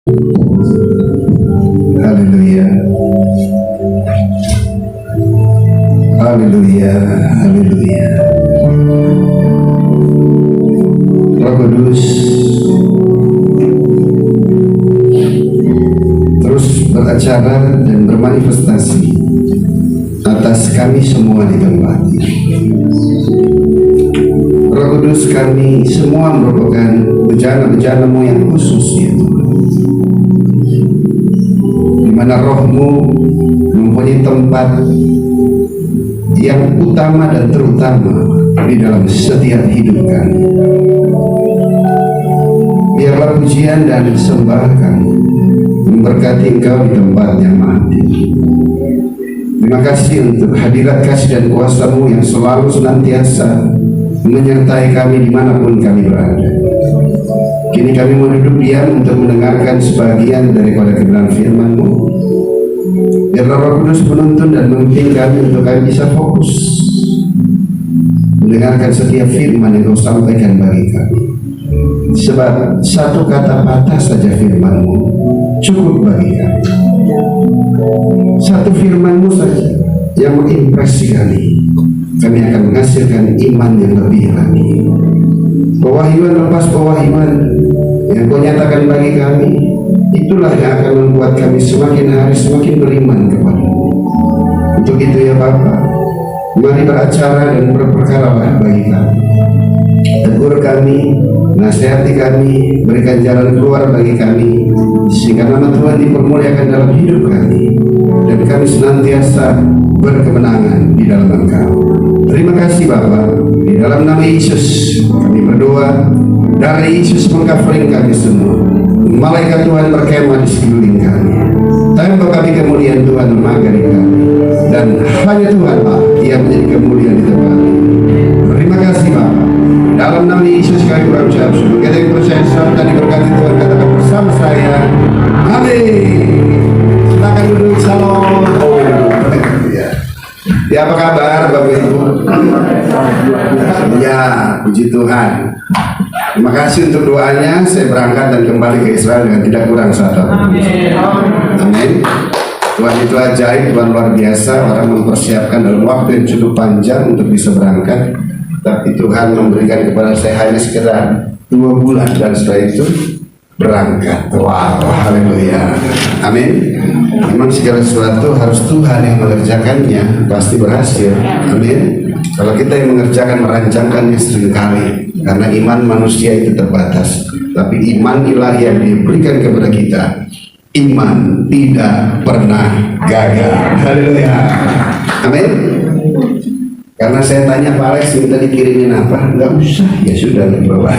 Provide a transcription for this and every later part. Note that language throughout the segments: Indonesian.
Haleluya, haleluya, haleluya. Roh Kudus terus beracara dan bermanifestasi atas kami semua di tempat ini. Roh Kudus, kami semua merupakan bejana-bejana-Mu yang khusus, ya Tuhan, di mana Roh-Mu mempunyai tempat yang utama dan terutama di dalam setiap hidup kami. Biarlah pujian dan sembah kami memberkati Engkau di tempat yang maha tinggi. Terima kasih untuk hadirat kasih dan kuasa-Mu yang selalu senantiasa menyertai kami dimanapun kami berada. Kini kami mau duduk diam untuk mendengarkan sebagian daripada kebenaran firman-Mu. Biarlah Roh Kudus menuntun dan memimpin kami untuk kami bisa fokus mendengarkan setiap firman yang Kau sampaikan bagi kami. Sebab satu kata patah saja firman-Mu cukup bagi kami. Satu firman-Mu saja yang mengimpresi kami akan menghasilkan iman yang lebih lagi. Pewahyuan lepas pewahyuan yang Kau nyatakan bagi kami, itulah yang akan membuat kami semakin hari semakin beriman kepada-Mu. Untuk itu ya Bapa, mari beracara dan berperkaralah bagi kami. Tegur kami, nasihati kami, berikan jalan keluar bagi kami, sehingga nama Tuhan dipermuliakan dalam hidup kami, dan kami senantiasa berkemenangan di dalam Engkau. Terima kasih Bapa, di dalam nama Yesus kami berdoa. Darah Yesus mengcovering kami semua. Malaikat Tuhan berkemah di sekeliling kami. Tembok kami kemuliaan Tuhan memagari kami, dan hanya Tuhan lah yang menjadi kemuliaan di tempat ini. Terima kasih Bapa. Dalam nama Yesus kami berucap syukur. Kita yang percaya dan diberkati Tuhan katakan bersama saya, amin. Silakan duduk. Salam. Ya, apa kabar Bapak Ibu? Ya, puji Tuhan. Terima kasih untuk doanya. Saya berangkat dan kembali ke Israel dengan tidak kurang satu. Amin. Tuhan itu ajaib, Tuhan luar biasa. Orang mempersiapkan dalam waktu yang cukup panjang untuk bisa berangkat, tapi Tuhan memberikan kepada saya hanya sekitar 2 bulan dan setelah itu berangkat. Wow, haleluya, amin. Memang segala sesuatu harus Tuhan yang mengerjakannya, pasti berhasil, amin. Kalau kita yang mengerjakan, merancangkannya seringkali, karena iman manusia itu terbatas, tapi iman ilahi yang diberikan kepada kita, iman tidak pernah gagal. Haleluya, amin. Karena saya tanya Pak Alex minta dikirimin apa, nggak usah, ya sudah dibawa.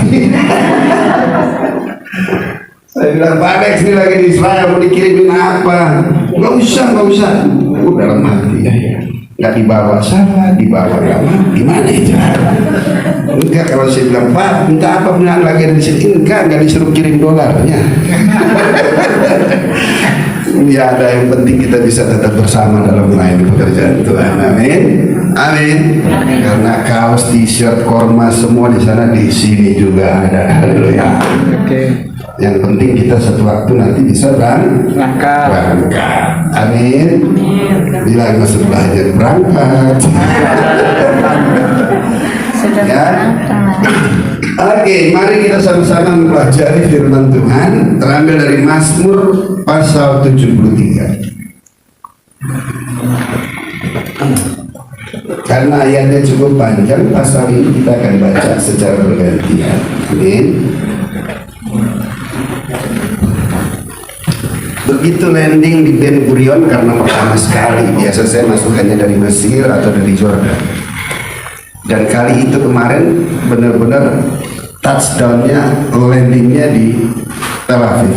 Saya bilang, Pak Alex ini lagi di Israel mau dikirimin apa? Nggak usah. Dalam hati ya, nggak dibawa salah, dibawa nggak mau, gimana itu? Enggak, kalau saya bilang Pak minta apa, bilang lagi di sini, enggak disuruh kirim dolarnya. Ya, ada yang penting kita bisa tetap bersama dalam melayani pekerjaan Tuhan, amin, amin. Karena kaos, t-shirt, korma semua di sana, di sini juga ada. Haleluya. Oke. Yang penting kita satu waktu nanti bisa berangkat. Amin. Bilang masuk belajar berangkat. Ya. Oke, mari kita sama-sama mempelajari firman Tuhan terambil dari Mazmur pasal 73. Karena ayatnya cukup panjang, pasal ini kita akan baca secara bergantian. Amin. Begitu landing di Ben Gurion, karena pertama sekali, biasa saya masukannya dari Mesir atau dari Jordan, dan kali itu kemarin benar-benar touchdownnya, landingnya di Tel Aviv,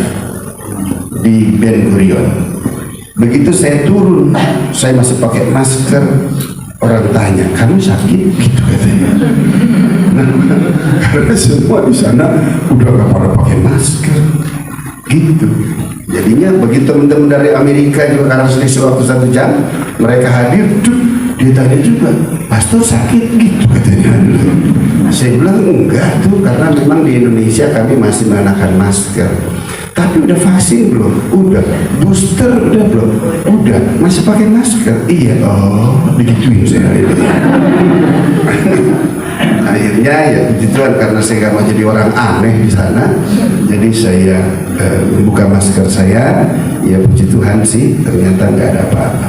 di Ben Gurion. Begitu saya turun, saya masih pakai masker. Orang tanya, kamu sakit? Gitu katanya. Karena semua di sana udah gak pada pakai masker. Gitu. Jadinya begitu teman-teman dari Amerika juga, karena selisih waktu 1 jam, mereka hadir, dia tanya juga, pastor sakit gitu katanya. Saya bilang enggak tuh, karena memang di Indonesia kami masih mengenakan masker. Tapi udah vaksin belum? Udah. Booster udah belum? Udah. Masih pakai masker? Iya. Oh, digituin saya. Akhirnya ya puji Tuhan, karena saya gak mau jadi orang aneh di sana, jadi saya membuka masker saya. Ya puji Tuhan sih, ternyata nggak ada apa-apa.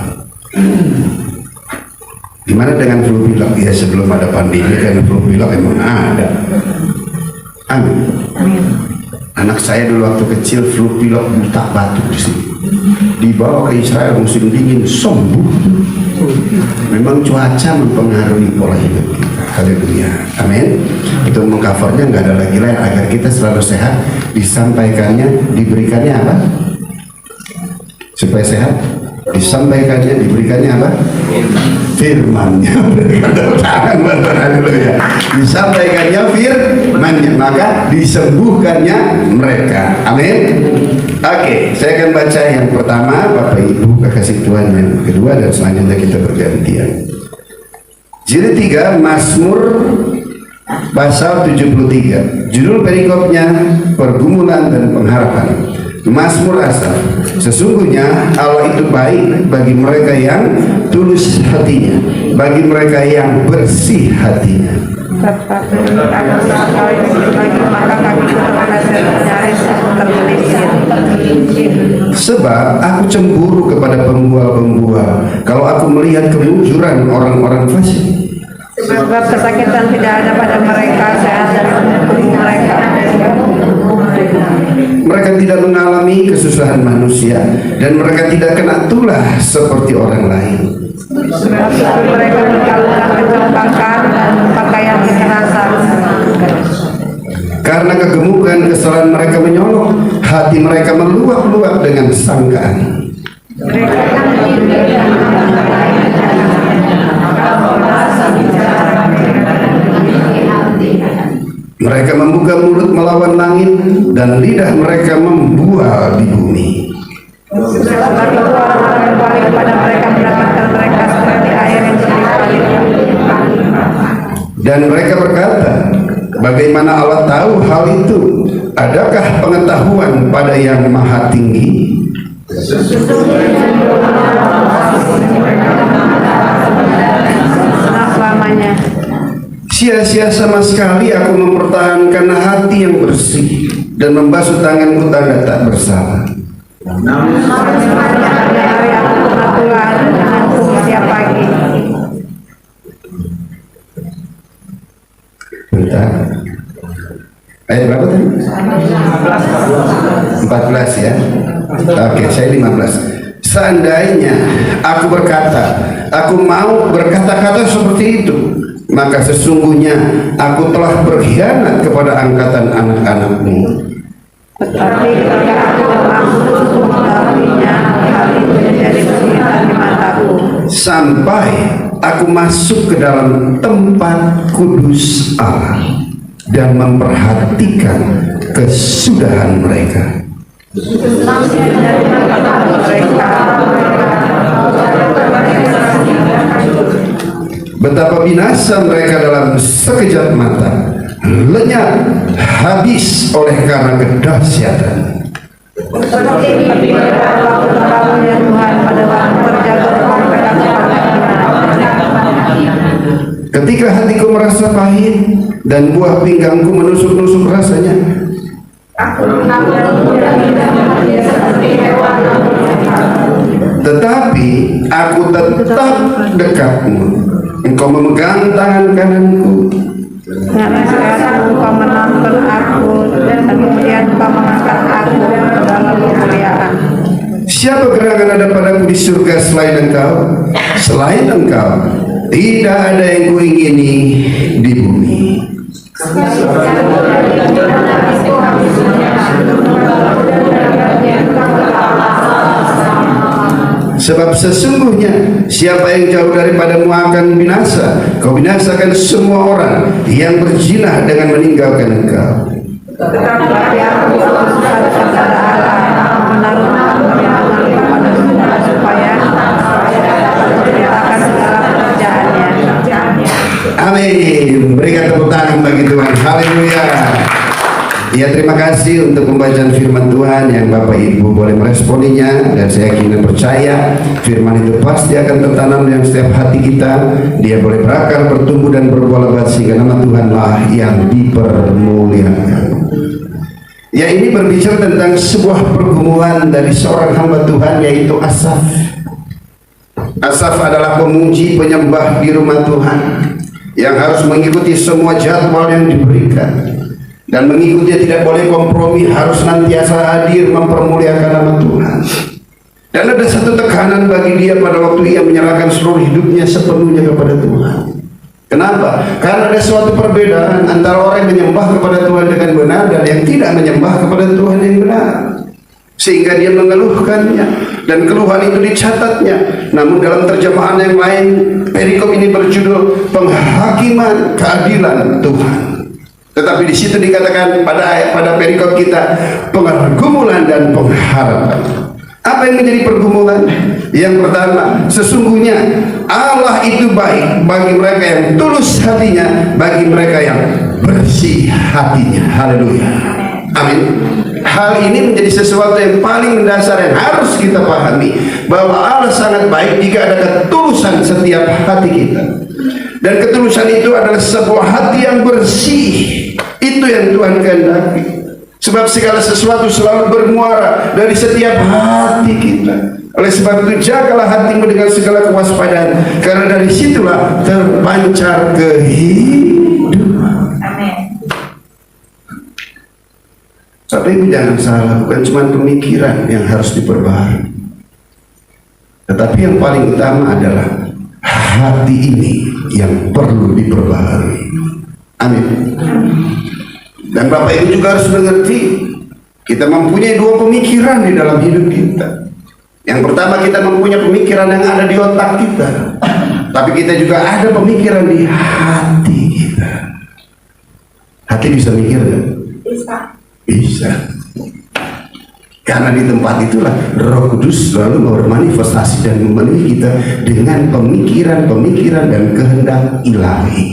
Gimana dengan flu pilek? Ya sebelum ada pandemi kan flu pilek emang ada. Amin. Anak saya dulu waktu kecil flu pilek buta batuk di sini. Dibawa ke Israel musim dingin, sembuh. Memang cuaca mempengaruhi pola hidup kita. Haleluya. Amin. Itu mengcovernya nggak ada lagi lain agar kita selalu sehat. Disampaikannya, diberikannya apa? Supaya sehat. Disampaikannya, diberikannya apa? Firman-Nya. Haleluya. Disampaikannya firman-Nya, maka disembuhkannya mereka. Amin. Oke, saya akan baca yang pertama, Bapak Ibu kekasih Tuhan, yang kedua, dan selanjutnya kita bergantian. Jilid 3 Mazmur pasal 73. Judul perikopnya pergumulan dan pengharapan. Mazmur Asaf. Sesungguhnya Allah itu baik bagi mereka yang tulus hatinya, bagi mereka yang bersih hatinya. Sebab aku cemburu kepada pembual-pembual kalau aku melihat kemunjuran orang-orang fasik. Sebab kesakitan tidak ada pada mereka, sehat dari tubuh mereka. Mereka tidak mengalami kesusahan manusia, dan mereka tidak kena tulah seperti orang lain. Sebab mereka meninggalkan kecompakan dan pakaian kekerasan. Karena kegemukan kesalahan mereka menyolok, hati mereka meluap-luap dengan sangkaan. Mereka membuka mulut melawan langit, dan lidah mereka membual di bumi. Sebab itu orang-orang yang balik kepada mereka mendapatkan mereka seperti air yang berlimpah. Dan mereka berkata, bagaimana Allah tahu hal itu? Adakah pengetahuan pada yang maha tinggi? Selamanya. Sia-sia sama sekali aku mempertahankan hati yang bersih dan membasuh tanganku tanda tak bersalah. Hari aku pengaturan denganku setiap pagi. Bentar. Ayat berapa tadi? 14 ya. Oke, saya 15. Seandainya aku berkata, aku mau berkata-kata seperti itu, maka sesungguhnya aku telah berkhianat kepada angkatan anak-anakmu. Tetapi ketika aku mampu mengetahuinya, hal itu menjadi kesulitan di mataku. Sampai aku masuk ke dalam tempat kudus Allah dan memperhatikan kesudahan mereka. Betapa binasa mereka dalam sekejap mata, lenyap habis oleh karena kedahsyatan. Ketika hatiku merasa pahit dan buah pinggangku menusuk-nusuk rasanya, tetapi aku tetap dekatmu. Engkau memegang tangan kananku. Karena sekarang engkau menonton aku, dan kemudian engkau mengangkat aku ke dalam kemuliaan. Siapa gerangan ada padaku di surga selain engkau? Selain engkau, tidak ada yang kuingini di bumi. Sebab sesungguhnya siapa yang jauh daripadamu akan binasa. Kau binasakan semua orang yang berzina dengan meninggalkan engkau. Tetapi aku kepada Allah menaruhkan perlindungan kepada Tuhan supaya dapat menceritakan segala pekerjaannya. Amin. Berikan tepuk tangan bagi Tuhan. Haleluya. Ya, terima kasih untuk pembacaan firman Tuhan yang Bapak Ibu boleh meresponinya, dan saya yakin dan percaya firman itu pasti akan tertanam dalam setiap hati kita. Dia boleh berakar, bertumbuh dan berbuah lebat sehingga nama Tuhanlah yang dipermuliakan. Ya, ini berbicara tentang sebuah pergumulan dari seorang hamba Tuhan, yaitu Asaf. Asaf adalah pemuji penyembah di rumah Tuhan yang harus mengikuti semua jadwal yang diberikan, dan mengikuti tidak boleh kompromi, harus senantiasa hadir mempermuliakan nama Tuhan. Dan ada satu tekanan bagi dia pada waktu ia menyerahkan seluruh hidupnya sepenuhnya kepada Tuhan. Kenapa? Karena ada suatu perbedaan antara orang yang menyembah kepada Tuhan dengan benar dan yang tidak menyembah kepada Tuhan yang benar. Sehingga dia mengeluhkannya, dan keluhan itu dicatatnya. Namun dalam terjemahan yang lain, perikop ini berjudul penghakiman keadilan Tuhan. Tetapi di situ dikatakan pada perikop kita pergumulan dan pengharapan. Apa yang menjadi pergumulan? Yang pertama, sesungguhnya Allah itu baik bagi mereka yang tulus hatinya, bagi mereka yang bersih hatinya. Haleluya. Amin. Hal ini menjadi sesuatu yang paling mendasar yang harus kita pahami, bahwa Allah sangat baik jika ada ketulusan setiap hati kita. Dan ketulusan itu adalah sebuah hati yang bersih. Itu yang Tuhan kehendaki. Sebab segala sesuatu selalu bermuara dari setiap hati kita. Oleh sebab itu jagalah hatimu dengan segala kewaspadaan, karena dari situlah terpancar kehidupan. Amin. Tapi jangan salah, bukan cuma pemikiran yang harus diperbaharui, tetapi yang paling utama adalah hati ini yang perlu diperbaharui. Amin. Dan Bapak Ibu juga harus mengerti, kita mempunyai dua pemikiran di dalam hidup kita. Yang pertama, kita mempunyai pemikiran yang ada di otak kita, tapi kita juga ada pemikiran di hati kita. Hati bisa mikir nggak? Bisa. Karena di tempat itulah Roh Kudus selalu bermanifestasi dan memenuhi kita dengan pemikiran-pemikiran dan kehendak ilahi.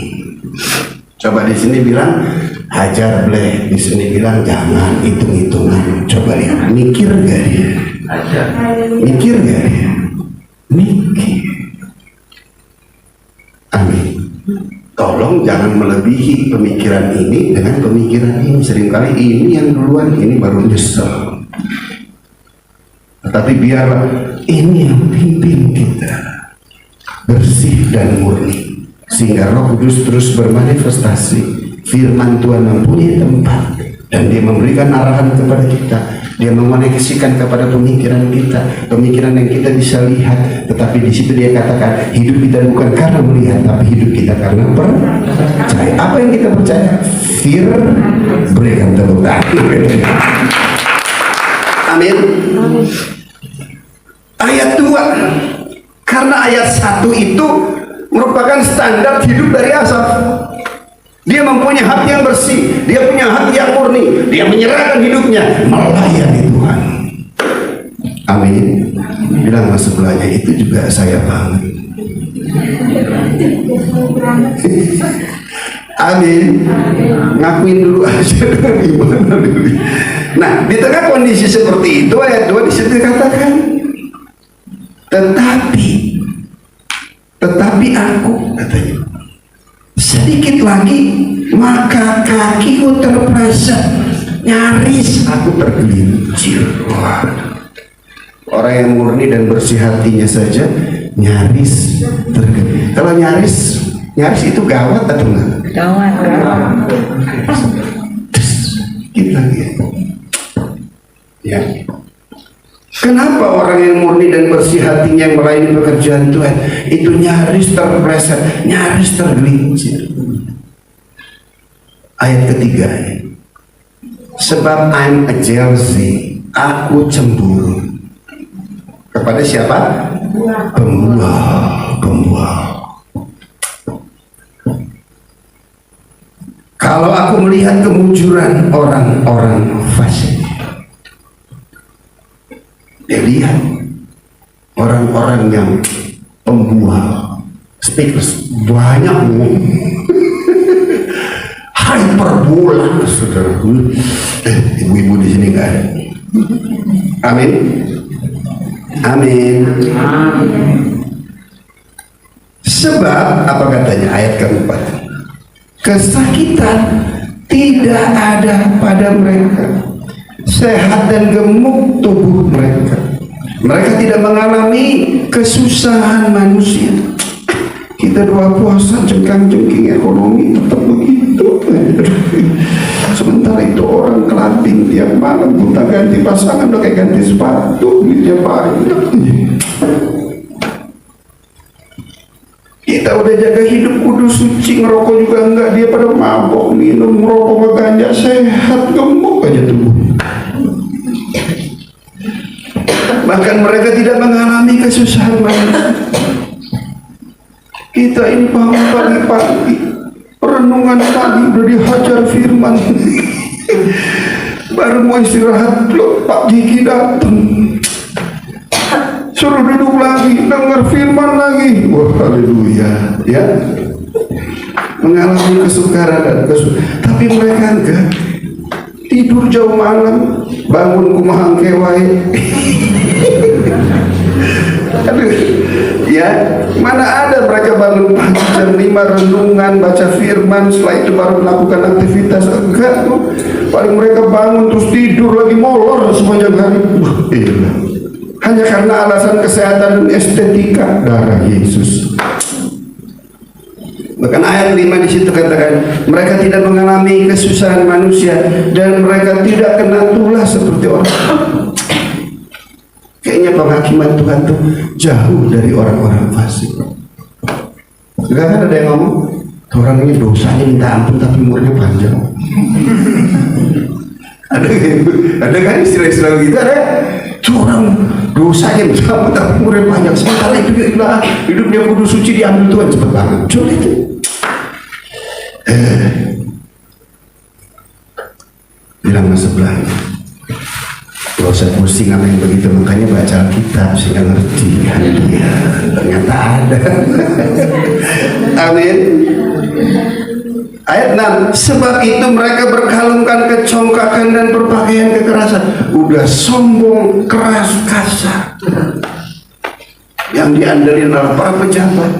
Coba di sini bilang hajar bleh, di sini bilang jangan hitung-hitungan. Coba lihat, mikir gak dia? Mikir gak dia? Mikir. Amin. Tolong jangan melebihi pemikiran ini dengan pemikiran ini. Seringkali ini yang duluan, ini baru nyesel. Tetapi biarlah ini yang pimpin kita, bersih dan murni, sehingga Roh Kudus terus bermanifestasi. Firman Tuhan mempunyai tempat, dan dia memberikan arahan kepada kita. Dia memanifestasikan kepada pemikiran kita, pemikiran yang kita bisa lihat. Tetapi di situ dia katakan, hidup kita bukan karena melihat, tapi hidup kita karena percaya. Apa yang kita percaya? Berikan tepuk tangan. Amin. Ayat 2, karena ayat 1 itu merupakan standar hidup dari Asaf. Dia mempunyai hati yang bersih, dia punya hati yang murni, dia menyerahkan hidupnya melayani Tuhan. Amin. Bilang mas sebelahnya, itu juga saya banget. Amin. Ngakuin dulu aja gimana dulu. Nah, di tengah kondisi seperti itu, ayat 2 di situ dikatakan, tetapi aku, katanya, sedikit lagi maka kakiku terpeleset, nyaris aku tergelincir. Wah. Orang yang murni dan bersih hatinya saja nyaris tergelincir. Kalau nyaris itu gawat atau enggak? Gawat. Kita ya. Kenapa orang yang murni dan bersih hatinya yang melayani pekerjaan Tuhan itu nyaris terpeleset, nyaris tergelincir? Ayat 3, sebab I'm a jealousy, aku cemburu kepada siapa? Pembual. Kalau aku melihat kemujuran orang-orang fasik, dia lihat orang-orang yang pembual, speakers banyak, kali per bulan, saudara. Ibu-ibu di sini nggak ada. Amin. Amin. Sebab apa katanya ayat keempat? Kesakitan tidak ada pada mereka, sehat dan gemuk tubuh mereka. Mereka tidak mengalami kesusahan manusia. Kita doa puasa jengkang-jengking ekonomi tetap begitu. Sementara itu orang kelanting tiap malam kita ganti pasangan udah kayak ganti sepatu, duitnya banyak. Kita udah jaga hidup kudus suci, ngerokok juga enggak, dia pada mabok, minum, ngerokok, ganja, sehat, gemuk aja tubuh. Bahkan mereka tidak mengalami kesusahan manusia. Kita ini bangun pagi-pagi, renungan pagi udah dihajar firman. Baru mau istirahat, loh, Pak Jiki datang. Suruh duduk lagi, dengar firman lagi. Wah, haleluya, ya. Mengalami kesukaran dan kesukaran. Tapi mereka enggak. Tidur jauh malam, bangun kumahang kewai. Aduh, ya, mana ada mereka bangun pagi jam 5 renungan, baca firman, setelah itu baru melakukan aktivitas. Enggak tuh. Paling mereka bangun terus tidur lagi molor sepanjang hari. Iya. Hanya karena alasan kesehatan dan estetika darah Yesus. Bahkan ayat 5 di situ katakan, mereka tidak mengalami kesusahan manusia dan mereka tidak kena tulah seperti orang. Kayaknya penghakiman Tuhan tuh jauh dari orang-orang fasik. Enggak kan ada yang ngomong, orang ini dosanya minta ampun tapi umurnya panjang. Ada kan istilah-istilah gitu, ada orang dosanya minta ampun tapi umurnya panjang. Sementara hidupnya kudus suci diambil Tuhan cepat banget. Coba itu. Bilang ke sebelahnya, gak usah pusing sama yang begitu, makanya baca Alkitab sehingga ngerti. Ya, ternyata ada. Amin. Ayat 6, sebab itu mereka berkalungkan kecongkakan dan berpakaian kekerasan. Udah sombong, keras, kasar. Yang diandelin adalah para pejabat.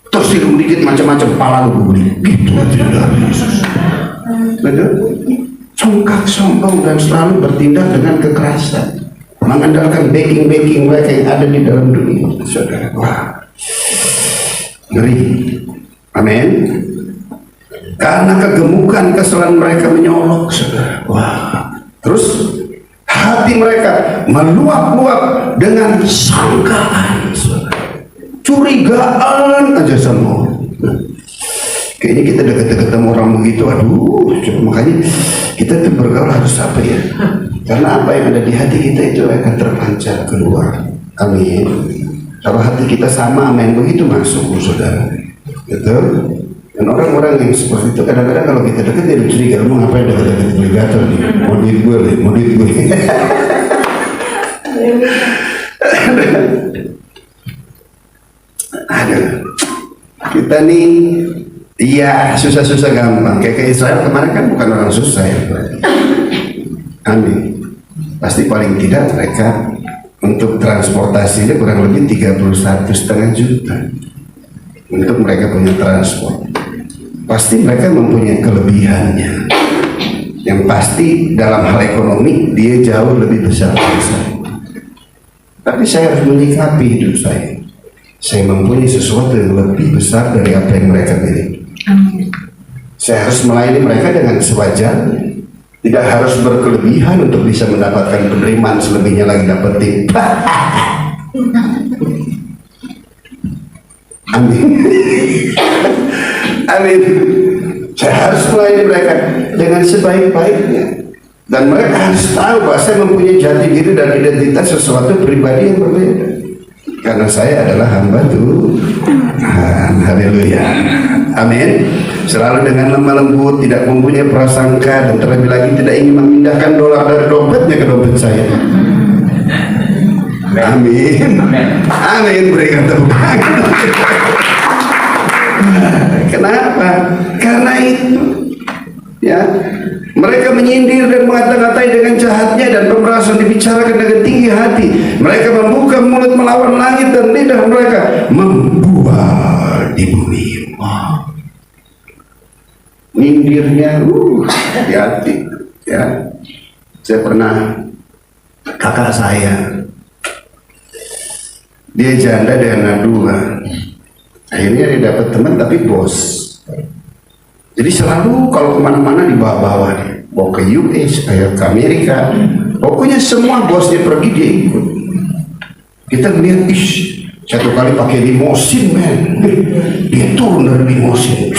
Tersinggung dikit macam-macam pala lu gitu aja dari Yesus. Betul? Congkak, sombong, dan selalu bertindak dengan kekerasan, mengandalkan backing mereka yang ada di dalam dunia. Saudara, wah, ngeri. Amin. Karena kegemukan kesalahan mereka menyolok, saudara. Wah. Terus hati mereka meluap-luap dengan sangkaan, saudara. Curigaan aja sama orang. Kayaknya kita deket-deket sama orang begitu, aduh, makanya kita tuh bergaul harus apa ya? Karena apa yang ada di hati kita itu akan terpancar keluar. Amin. Kalau hati kita sama sama yang begitu masuk, saudara. Betul. Dan orang-orang yang seperti itu kadang-kadang kalau kita dekat dia curiga, mau ngapain dekat-dekat obligator nih? Mau duit gue. Ada. Kita nih, iya, susah-susah gampang. Kayak Israel kemarin kan bukan orang susah ya. Amin. Pasti paling tidak mereka untuk transportasinya kurang lebih 31,5 juta. Untuk mereka punya transport. Pasti mereka mempunyai kelebihannya. Yang pasti dalam hal ekonomi dia jauh lebih besar dari saya. Tapi saya harus menyikapi hidup saya. Saya mempunyai sesuatu yang lebih besar dari apa yang mereka miliki. Saya harus melayani mereka dengan sewajarnya. Tidak harus berkelebihan untuk bisa mendapatkan penerimaan selebihnya lagi dapetin. Amin. Amin. Saya harus melayani mereka dengan sebaik-baiknya. Dan mereka harus tahu bahwa saya mempunyai jati diri dan identitas sesuatu pribadi yang berbeda. Karena saya adalah hamba Tuhan. Haleluya. Amin. Selalu dengan lemah lembut, tidak mempunyai prasangka, dan terlebih lagi tidak ingin memindahkan dolar dari dompetnya ke dompet saya. Amin. Amin. Berikan tepuk tangan. Kenapa? Karena itu, ya, mereka menyindir dan mengata-ngatai dengan jahatnya, dan pemerasan dibicarakan dengan tinggi hati. Mereka membuka mulut melawan langit, dan lidah mereka membual di bumi. Nyindirnya hati-hati, ya. Saya pernah, kakak saya, dia janda dengan anak 2. Akhirnya dia dapat teman tapi bos. Jadi selalu kalau kemana-mana dibawa-bawa, bawa ke US, ke Amerika, pokoknya semua bosnya pergi dia ikut. Kita melihat, satu kali pakai limosin, men, dia turun dari limosin,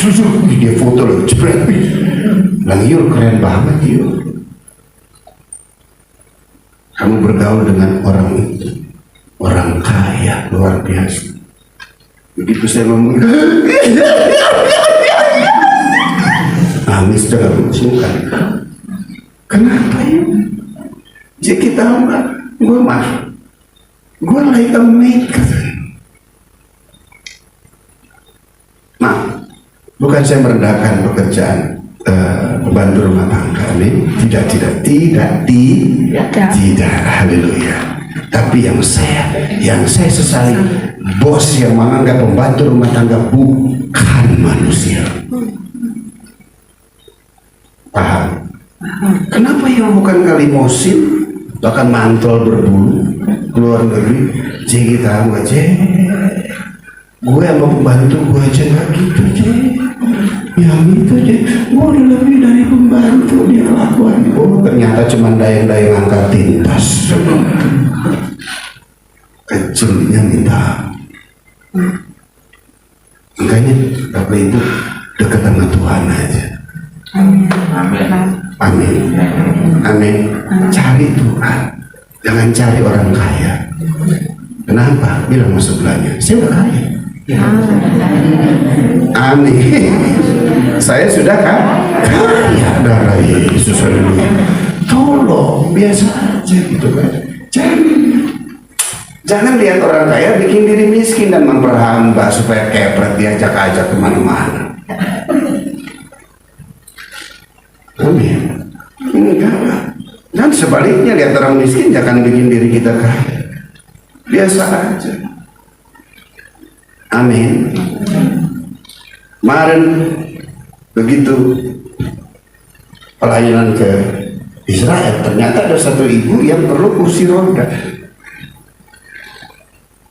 dia foto loh, jepret, Yul keren banget Yul. Kamu bergaul dengan orang itu, orang kaya luar biasa. Begitu saya ngomong, nangis dalam muka. Kenapa ya? Jadi tahu nggak? Gue like a maid. Nah, bukan saya merendahkan pekerjaan pembantu rumah tangga ini, tidak, haleluya. Tapi yang saya sesali, bos yang menganggap pembantu rumah tangga bukan manusia. Paham? Kenapa yang bukan kalimosin, bahkan mantul berbulu keluar negeri? Jadi tahu aja, gue sama pembantu gue aja nggak gitu aja. Yang itu aja, gue udah lebih dari pembantu dia lakukan. Oh, ternyata cuma dayang-dayang angkat tintas. Kecilnya minta. Makanya Bapak Ibu dekat sama Tuhan aja. Amin. Cari Tuhan, jangan cari orang kaya. Kenapa? Bilang sama sebelahnya, saya udah kaya. Amin. Saya sudah kaya darah Yesus. Tolong biasa aja gitu kan. Jangan lihat orang kaya bikin diri miskin dan memperhamba supaya kepret diajak-ajak kemana-mana. Amin. Enggak lah. Dan sebaliknya lihat orang miskin jangan bikin diri kita kaya. Biasa aja. Amin. Kemarin begitu pelayanan ke Israel, ternyata ada satu ibu yang perlu kursi roda.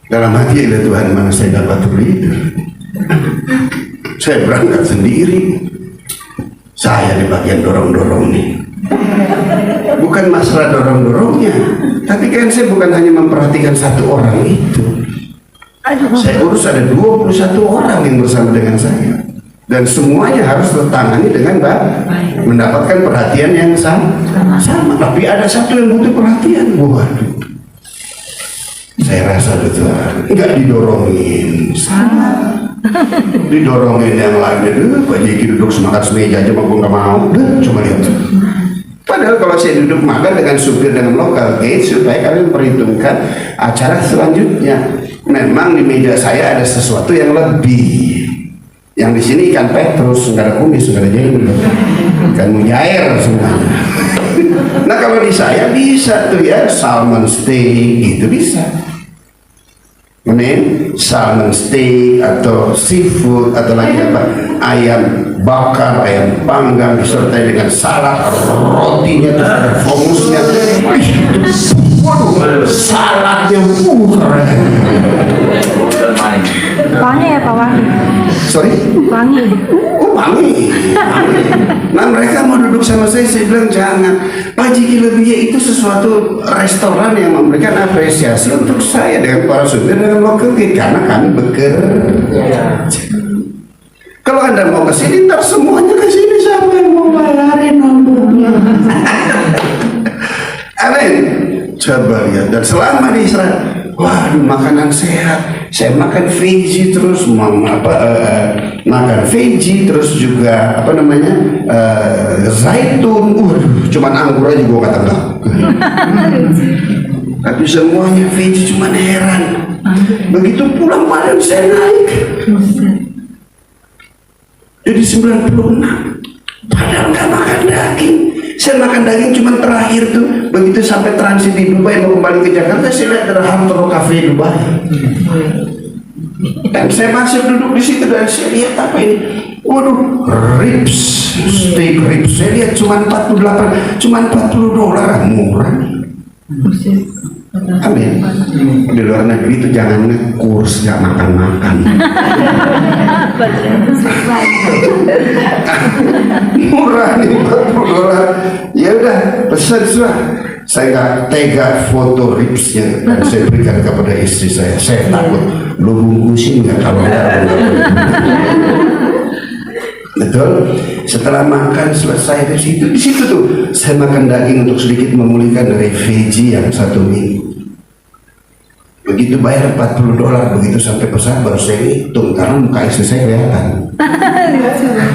Dalam hati ada Tuhan, mana saya dapat itu. Saya berangkat sendiri. Saya di bagian dorong-dorong nih. Bukan masalah dorong-dorongnya, tapi kan saya bukan hanya memperhatikan satu orang itu. Saya urus ada 21 orang yang bersama dengan saya. Dan semuanya harus tertangani dengan baik, mendapatkan perhatian yang sama. Tapi ada satu yang butuh perhatian. Waduh, saya rasa betul nggak didorongin, salah. Didorongin yang lain. Pak Jeki duduk semakan semeja aja, gue nggak mau. Cuma lihat. Padahal kalau saya duduk makan dengan supir dengan lokal gate, supaya kalian perhitungkan acara selanjutnya. Memang di meja saya ada sesuatu yang lebih. Yang di sini ikan petrus, nggak ada kumis, nggak ada jahil, ikan mujair semuanya. Nah kalau di saya bisa tuh ya, salmon steak gitu bisa. Amin. Salmon steak atau seafood atau lagi apa, ayam bakar, ayam panggang disertai dengan salad, rotinya terus ada fokusnya. Waduh, saladnya keren. Wangi ya Pak Wangi? Sorry? Wangi. Oh wangi. Nah mereka mau duduk sama saya bilang jangan. Pak Jiki Lebihnya itu sesuatu restoran yang memberikan apresiasi untuk saya dengan para supir dan lokal gate, karena kami bekerja. Kalau Anda mau ke sini, ntar semuanya ke sini, siapa yang mau bayarin nomornya? Amin. Coba lihat, dan selama di Israel, waduh makanan sehat. Saya makan veggie terus, makan veggie terus juga apa namanya zaitun. Cuman anggur aja gue kata enggak. Tapi semuanya veggie, cuman heran. Begitu pulang malam saya naik. Jadi 96. Padahal nggak makan daging. Saya makan daging cuma terakhir tuh. Begitu sampai transit di Dubai mau kembali ke Jakarta, saya lihat ada Hard Rock Cafe Dubai. Dan saya masuk duduk di situ dan saya lihat apa ini? Waduh, ribs, steak ribs. Saya lihat cuma 48, cuma $40, murah. Amin. Di luar negeri itu jangan ngekurs, nggak makan-makan. Murah nih $40. Ya udah, pesan sudah. Saya nggak tega foto ribsnya dan saya berikan kepada istri saya. Saya takut lu bungkusin nggak kalau nggak. Betul. Setelah makan selesai di situ tuh saya makan daging untuk sedikit memulihkan dari veggie yang 1 minggu. Begitu bayar $40, begitu sampai pesan baru saya hitung karena muka istri saya kelihatan.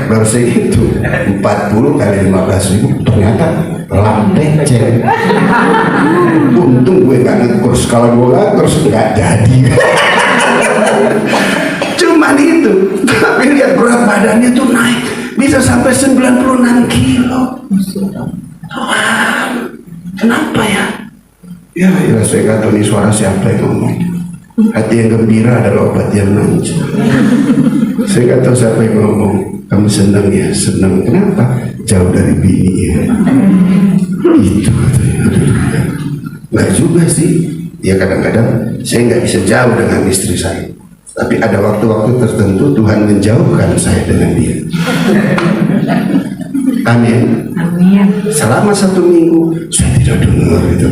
Baru saya hitung 40 kali 15.000 ternyata lampe. Untung gue gak ngekurs, kalau gue ngekurs gak jadi. Cuman itu, tapi lihat berat badannya tuh naik bisa sampai 96 kilo. Wah, kenapa ya? Ya, saya kata ini suara siapa yang ngomong? Hati yang gembira adalah obat yang manja. Saya kata siapa yang ngomong? Kamu senang ya? Senang. Kenapa? Jauh dari bini ya. Itu katanya. Nggak juga sih. Ya kadang-kadang saya nggak bisa jauh dengan istri saya. Tapi ada waktu-waktu tertentu Tuhan menjauhkan saya dengan dia. Amin. Amin. Selama 1 minggu saya tidak dengar itu.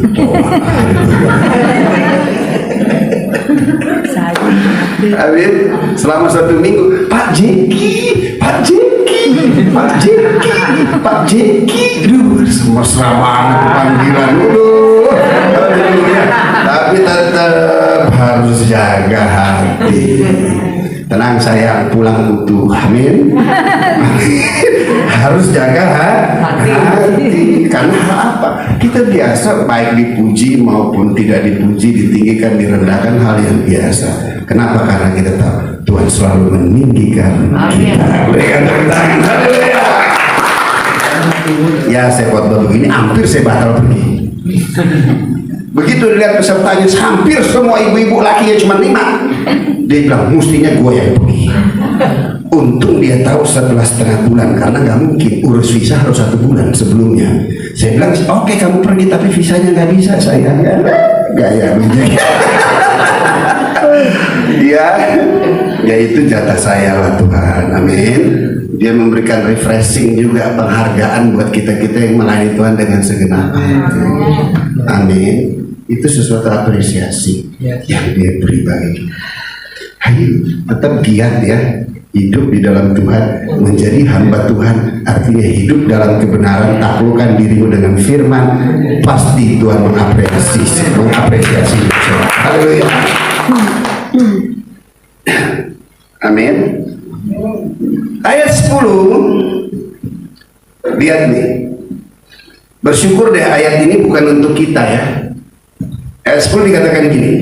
Amin. Selama 1 minggu, Pak Jeki, Pak Jeki, Pak Jeki, Pak Jeki. Aduh, mesra banget panggilan. Tapi tetap harus jaga hati. Tenang sayang, pulang utuh. Amin. Harus jaga hati. Karena apa? Kita biasa baik dipuji maupun tidak dipuji, ditinggikan, direndahkan, hal yang biasa. Kenapa? Karena kita tahu Tuhan selalu meninggikan kita. Berikan tepuk tangan. Haleluya. Ya, saya khotbah begini, hampir saya batal pergi. Begitu dilihat pesertanya, hampir semua ibu-ibu lakinya cuma 5. Dia bilang, mestinya gue yang pergi. Untung dia tahu setelah setengah bulan, karena nggak mungkin urus visa harus 1 bulan sebelumnya. Saya bilang, oke, kamu pergi tapi visanya nggak bisa, saya nggak gaya menjaga. Ya itu jatah saya lah Tuhan. Amin. Dia memberikan refreshing juga, penghargaan buat kita-kita yang melayani Tuhan dengan segenap hati. Amin. Itu sesuatu apresiasi yang dia beri bagi kita. Ayo tetap giat ya, hidup di dalam Tuhan, menjadi hamba Tuhan, artinya hidup dalam kebenaran, taklukkan dirimu dengan firman, pasti Tuhan mengapresiasi. Haleluya. Amin. Ayat 10, lihat nih, bersyukur deh, ayat ini bukan untuk kita ya. Ayat 10 dikatakan gini,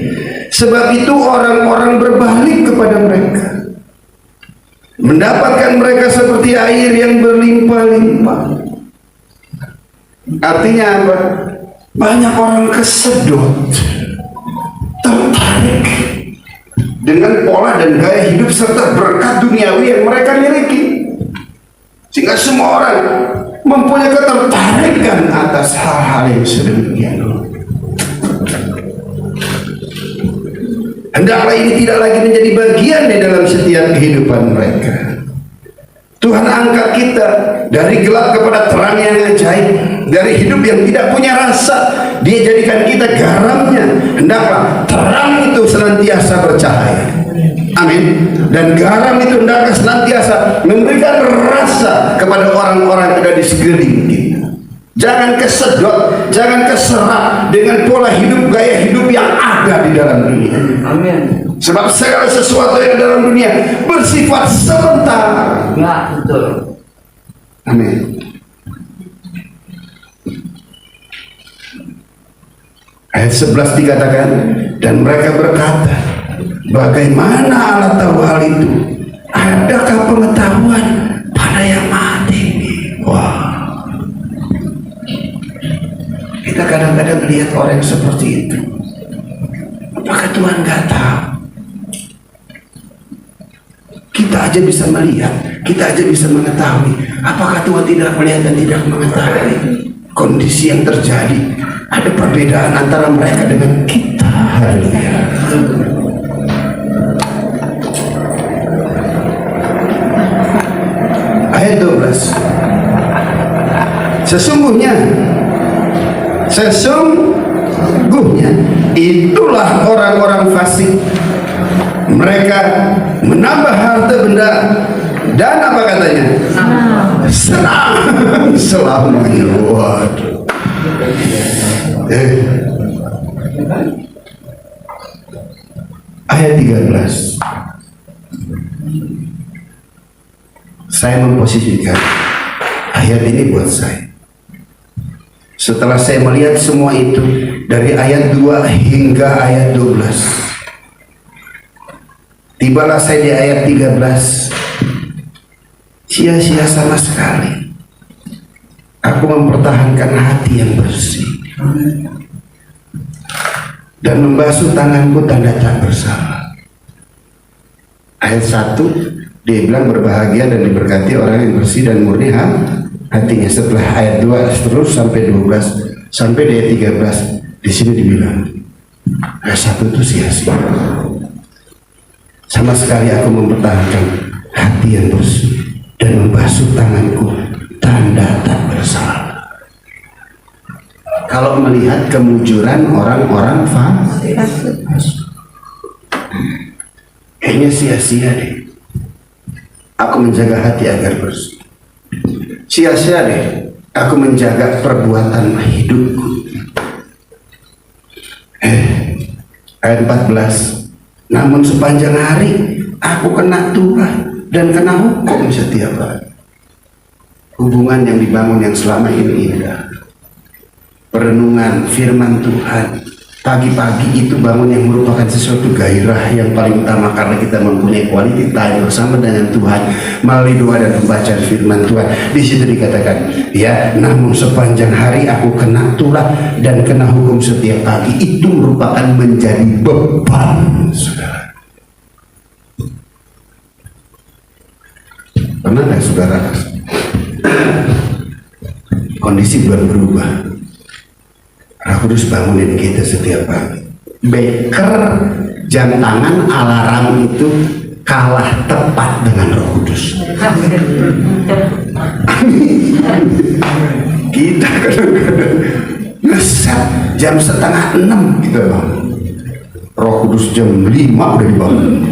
sebab itu orang-orang berbalik kepada mereka, mendapatkan mereka seperti air yang berlimpah-limpah. Artinya apa? Banyak orang kesedot, tertarik dengan pola dan gaya hidup serta berkat duniawi yang mereka miliki, sehingga semua orang mempunyai ketertarikan atas hal-hal yang sedemikian. Hendaklah ini tidak lagi menjadi bagian di dalam setiap kehidupan mereka. Tuhan angkat kita dari gelap kepada terang yang ajaib, dari hidup yang tidak punya rasa, Dia jadikan kita garamnya. Hendaklah terang itu senantiasa bercahaya. Amin. Dan garam itu hendaklah senantiasa memberikan rasa kepada orang-orang yang ada di sekeliling kita. Jangan kesedot, jangan keserap dengan pola hidup, gaya hidup yang ada di dalam dunia. Amin. Sebab segala sesuatu yang dalam dunia bersifat sementara. Ya, betul. Amin. Ayat 11 dikatakan, dan mereka berkata, bagaimana Allah tahu hal itu? Adakah pengetahuan Kita kadang-kadang lihat orang seperti itu. Apakah Tuhan nggak tahu? Kita aja bisa melihat, kita aja bisa mengetahui. Apakah Tuhan tidak melihat dan tidak mengetahui kondisi yang terjadi? Ada perbedaan antara mereka dengan kita. Haleluya. Ayat 12. Sesungguhnya itulah orang-orang fasik. Mereka menambah harta benda dan apa katanya? Senang selamanya. Waduh. Ayat 13. Saya memposisikan ayat ini buat saya. Setelah saya melihat semua itu dari ayat 2 hingga ayat 12, tibalah saya di ayat 13. Sia-sia sama sekali aku mempertahankan hati yang bersih dan membasuh tanganku tanda tak bersalah. Ayat 1 dia bilang berbahagia dan diberkati orang yang bersih dan murni hatinya. Setelah ayat 2 terus sampai 12 sampai di ayat 13 di sini dibilang ayat 1 itu sia-sia. Sama sekali aku mempertahankan hati yang bersih dan membasuh tanganku tanda tak bersalah. Kalau melihat kemujuran orang-orang fasik, kayaknya sia-sia deh. Aku menjaga hati agar bersih. Sia-sia deh aku menjaga perbuatan hidupku. Ayat 14. Namun sepanjang hari aku kena tulah dan kena hukum setiap hari. Hubungan yang dibangun yang selama ini indah. Perenungan firman Tuhan pagi-pagi itu bangun yang merupakan sesuatu gairah yang paling utama karena kita mempunyai quality time bersama dengan Tuhan melalui doa dan pembacaan firman Tuhan. Di situ dikatakan, ya, namun sepanjang hari aku kena tulah dan kena hukum setiap pagi. Itu merupakan menjadi beban, saudara. Pernah nggak saudara kondisi belum berubah, Roh Kudus bangunin kita setiap pagi. Beker jam tangan alarm itu kalah tepat dengan Roh Kudus. Kita kadang-kadang ngeset jam 5:30 kita bangun. Roh Kudus jam 5 udah dibangun.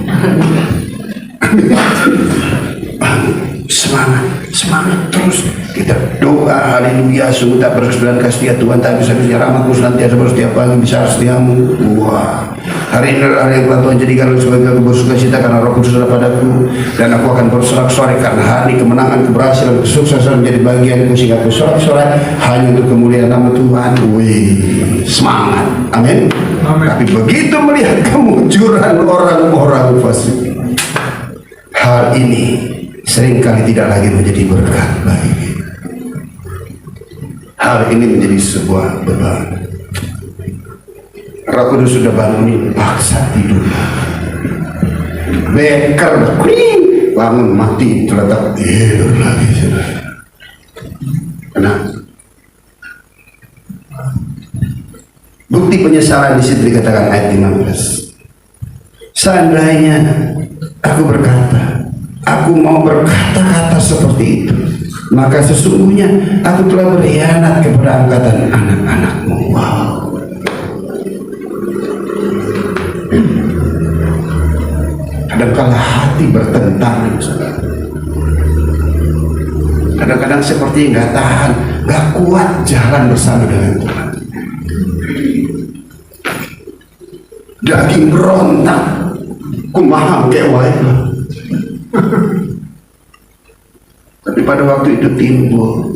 Semangat terus kita doa, haleluya, sungguh tak berkesudahan kasih Tuhan, tak bisa rahmatmu senantiasa setiap pagi bisa setiamu. Wah, hari ini adalah hari yang telah Tuhan jadikan sebagai aku bersukacita karena Roh Kudus ada padaku, dan aku akan bersorak-sorai karena hari kemenangan, keberhasilan, kesuksesan menjadi bagianku, sehingga aku sorak-sorai hanya untuk kemuliaan nama Tuhan. Wih, semangat, amin. Tapi begitu melihat kemunculan orang-orang fasik, hal ini seringkali tidak lagi menjadi berkat bagi kita. Hal ini menjadi sebuah beban. Roh Kudus sudah bangunin, paksa tidur. Beker, bangun mati, terletak tidur lagi. Kenapa? Bukti penyesalan di situ dikatakan ayat 15. Seandainya aku berkata, aku mau berkata-kata seperti itu, maka sesungguhnya aku telah berkhianat kepada angkatan anak-anakmu. Wow. Kadang-kadang hati bertentangan, saudara. Kadang-kadang seperti nggak tahan, nggak kuat jalan bersama dengan Tuhan. Daging berontak, kumaha kewai. Tapi pada waktu itu timbul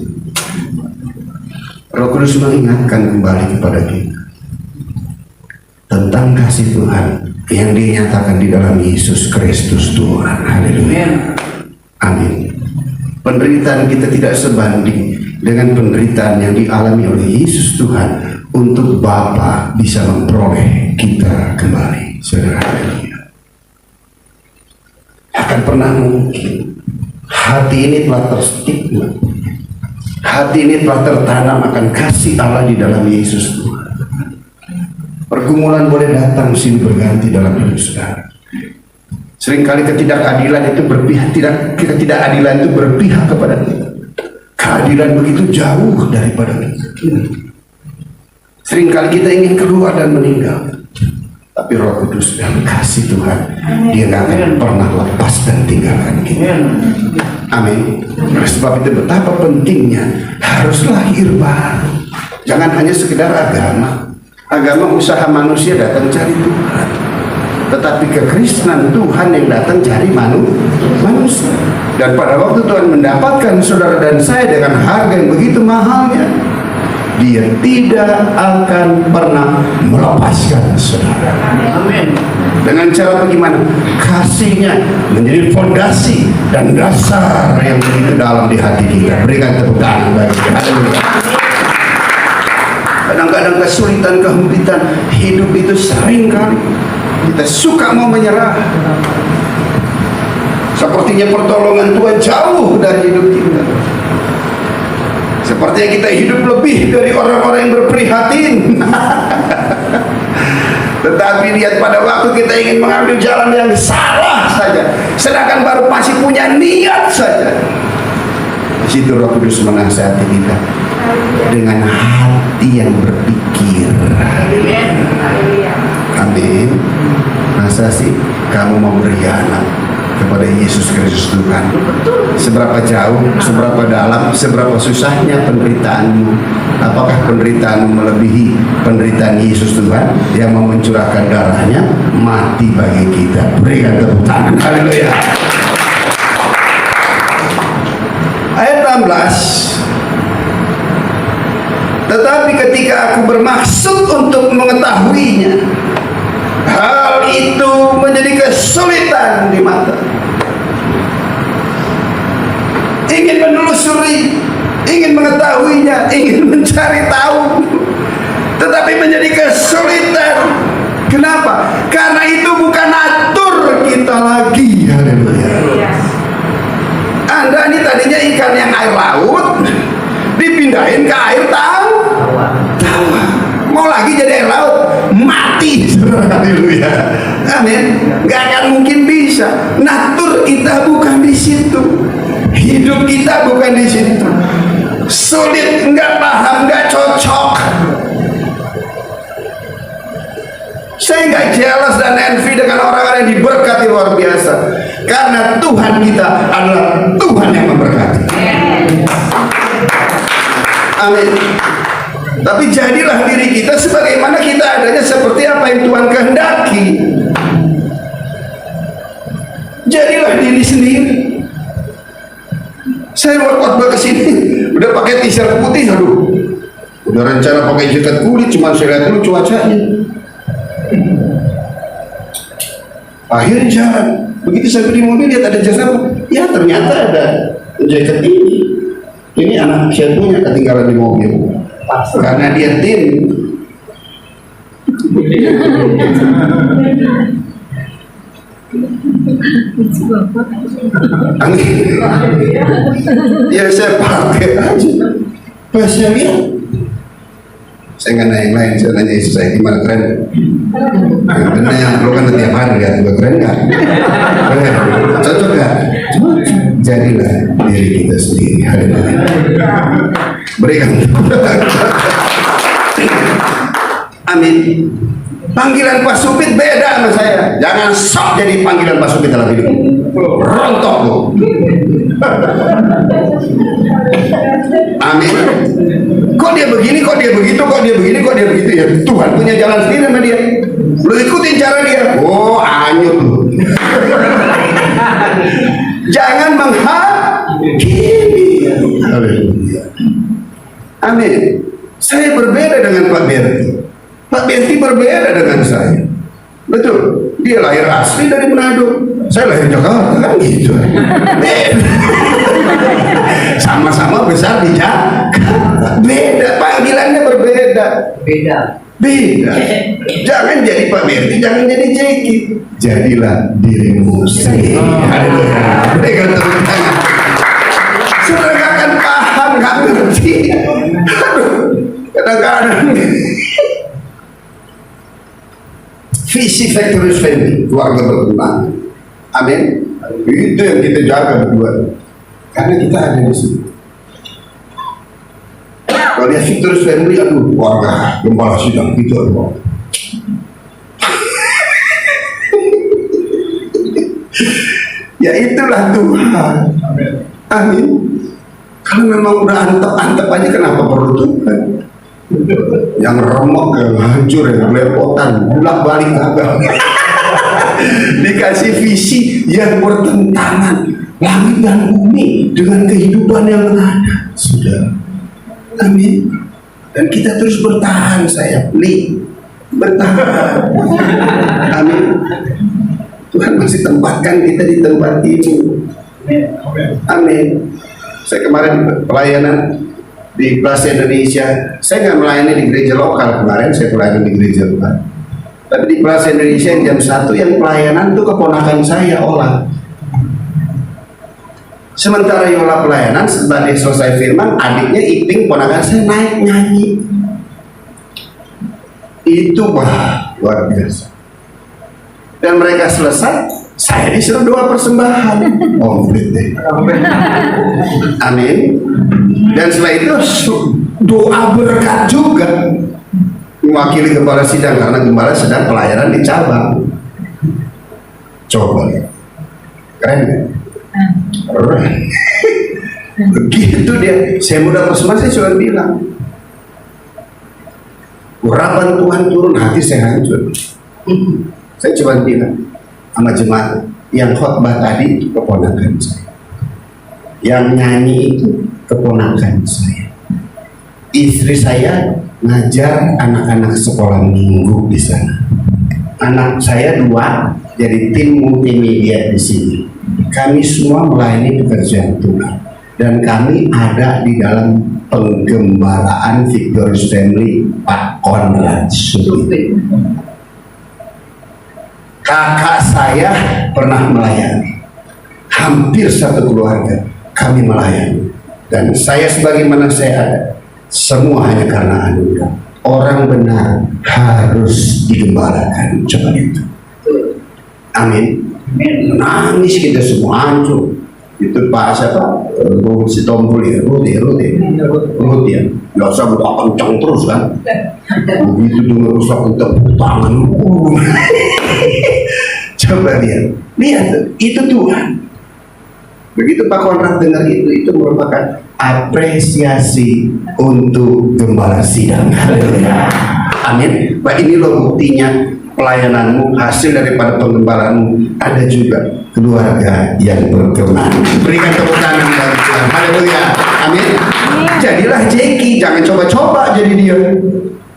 Roh Kudus mengingatkan kembali kepada kita tentang kasih Tuhan yang dinyatakan di dalam Yesus Kristus Tuhan. Haleluya. Amin. Penderitaan kita tidak sebanding dengan penderitaan yang dialami oleh Yesus Tuhan untuk Bapa bisa memperoleh kita kembali. Saudara, akan pernah mungkin hati ini telah terstigma, hati ini telah tertanam akan kasih Allah di dalam Yesus Tuhan. Pergumulan boleh datang silih berganti dalam hidup saudara. Seringkali ketidakadilan itu berpihak, ketidakadilan itu berpihak kepada kita. Keadilan begitu jauh daripada kita. Seringkali kita ingin keluar dan meninggal, tapi Roh Kudus dan kasih Tuhan, Dia nggak akan pernah lepas dan tinggalkan kita. Amin. Oleh sebab itu betapa pentingnya harus lahir baru. Jangan hanya sekedar agama. Agama usaha manusia datang cari Tuhan, tetapi kekristenan Tuhan yang datang cari manusia. Dan pada waktu Tuhan mendapatkan saudara dan saya dengan harga yang begitu mahalnya, Dia tidak akan pernah melepaskan saudara. Amin. Dengan cara bagaimana? Kasihnya menjadi fondasi dan dasar yang begitu dalam di hati kita. Berikan tepuk tangan bagi Haleluya. Kadang-kadang kesulitan, kehempitan hidup itu sering kali kita suka mau menyerah. Sepertinya pertolongan Tuhan jauh dari hidup kita. Sepertinya kita hidup lebih dari orang-orang yang berprihatin. Tetapi lihat pada waktu kita ingin mengambil jalan yang salah saja, sedangkan baru masih punya niat saja, di situ Roh Kudus menasihati kita dengan hati yang berpikir. Amin. Masa sih kamu mau berkhianat kepada Yesus Kristus Tuhan? Seberapa jauh, seberapa dalam, seberapa susahnya penderitaanmu? Apakah penderitaanmu melebihi penderitaan Yesus Tuhan yang mau mencurahkan darahnya mati bagi kita? Berikan tepuk tangan. Haleluya. Ayat 16. Tetapi ketika aku bermaksud untuk mengetahuinya, hal itu menjadi kesulitan di mata. Ingin menelusuri, ingin mengetahuinya, ingin mencari tahu, tetapi menjadi kesulitan. Kenapa? Karena itu bukan atur kita lagi. Haleluya. Anda ini tadinya ikan yang air laut, dipindahin ke air tawa. Mau lagi jadi air laut, mati. Haleluya. Amin. Gak akan mungkin bisa. Natur kita bukan di situ. Hidup kita bukan di situ. Sulit, nggak paham, nggak cocok. Saya nggak jealous dan envy dengan orang-orang yang diberkati luar biasa, karena Tuhan kita adalah Tuhan yang memberkati. Amin. Tapi jadilah diri kita sebagaimana kita adanya, seperti apa yang Tuhan kehendaki. Jadilah diri sendiri. Saya buat khotbah kesini udah pakai t-shirt putih, aduh, udah rencana pakai jaket kulit, cuma saya lihat dulu cuacanya. Akhirnya jalan, begitu sampai di mobil lihat ada jas apa? Ya ternyata ada jaket ini. Ini anak saya punya, ketinggalan di mobil. Karena dia tim. Amin. Ya saya pakai aja. Pas saya lihat, saya nggak nanya yang lain, saya nanya istri saya gimana, keren? Dan nanya, lo kan tiap hari lihat gue keren nggak? Keren, cocok nggak? Jadilah diri kita sendiri. Haleluya. Berikan. Amin. Panggilan Pak Supit beda sama saya. Jangan sok jadi panggilan Pak Supit dalam hidup. Rontok tuh. Amin. Kok dia begini, kok dia begitu, kok dia begini, kok dia begitu, ya Tuhan punya jalan sendiri sama dia. Lu ikutin cara dia. Oh, anyut lu. Jangan menghakimi. Amin. Saya berbeda dengan Pak Berti. Pak Berti berbeda dengan saya. Betul. Dia lahir asli dari Manado. Saya lahir Jakarta, kan gitu. Sama-sama besar di Jakarta. Beda, panggilannya berbeda. Beda. Beda. Jangan jadi Pak Merti, jangan jadi Jeki. Jadilah dirimu sendiri. Haleluya. Berikan tepuk tangan. Saudara nggak akan paham, nggak ngerti. Aduh, kadang-kadang. Visi Victorious Family, keluarga berkembang. Amin. Itu yang kita jaga berdua. Karena kita ada di sini. Kalau dia Victorious Family, aduh, keluarga gembala sidang gitu, aduh. Ya itulah Tuhan. Amin. Kalau memang udah antep-antep aja, kenapa perlu Tuhan? Yang remuk, yang hancur, yang belepotan, bolak-balik agak. Dikasih visi yang bertentangan langit dan bumi dengan kehidupan yang ada. Sudah. Amin. Dan kita terus bertahan, saya bertahan. Amin. Tuhan masih tempatkan kita di tempat ini. Amin. Saya kemarin pelayanan di Plaza Indonesia. Saya nggak melayani di gereja lokal kemarin, saya melayani di gereja lokal. Tapi di Plaza Indonesia yang jam 1 yang pelayanan tuh keponakan saya, Ola. Sementara Yola pelayanan, setelah dia selesai firman, adiknya Iping, ponakan saya naik nyanyi. Itu wah, luar biasa. Dan mereka selesai, saya disuruh doa persembahan. Komplit deh. Amin. Dan setelah itu doa berkat juga. Mewakili gembala sidang, karena gembala sedang pelayanan di cabang. Coba lihat. Keren gak? Begitu dia, saya mudah persembahan, saya cuma bilang, urapan Tuhan turun, hati saya hancur. Saya cuma bilang sama jemaat, yang khotbah tadi itu keponakan saya, yang nyanyi itu keponakan saya, istri saya ngajar anak-anak sekolah minggu di sana, anak saya 2 jadi tim multimedia di sini. Kami semua melayani pekerjaan Tuhan, dan kami ada di dalam penggembalaan Victorious Family Pak Konrad Suti. Kakak saya pernah melayani, hampir satu keluarga kami melayani, dan saya sebagaimana saya ada, semua hanya karena anugerah. Orang benar harus digembalakan, coba itu. Amin. Nangis kita semua hancur. Itu Pak siapa? Si Tompul ya, Ruth ya. Gak usah buka kencang terus kan. Begitu dengar usah tepuk tangan. Coba lihat itu Tuhan. Begitu Pak Konrad dengar itu merupakan apresiasi untuk gembala sidang. Amin. Pak, ini loh buktinya pelayananmu, hasil daripada penggembalaanmu, ada juga keluarga yang berkenan. Berikan tepuk tangan bagi Tuhan. Haleluya. Amin. Jadilah Jeki, jangan coba-coba jadi dia.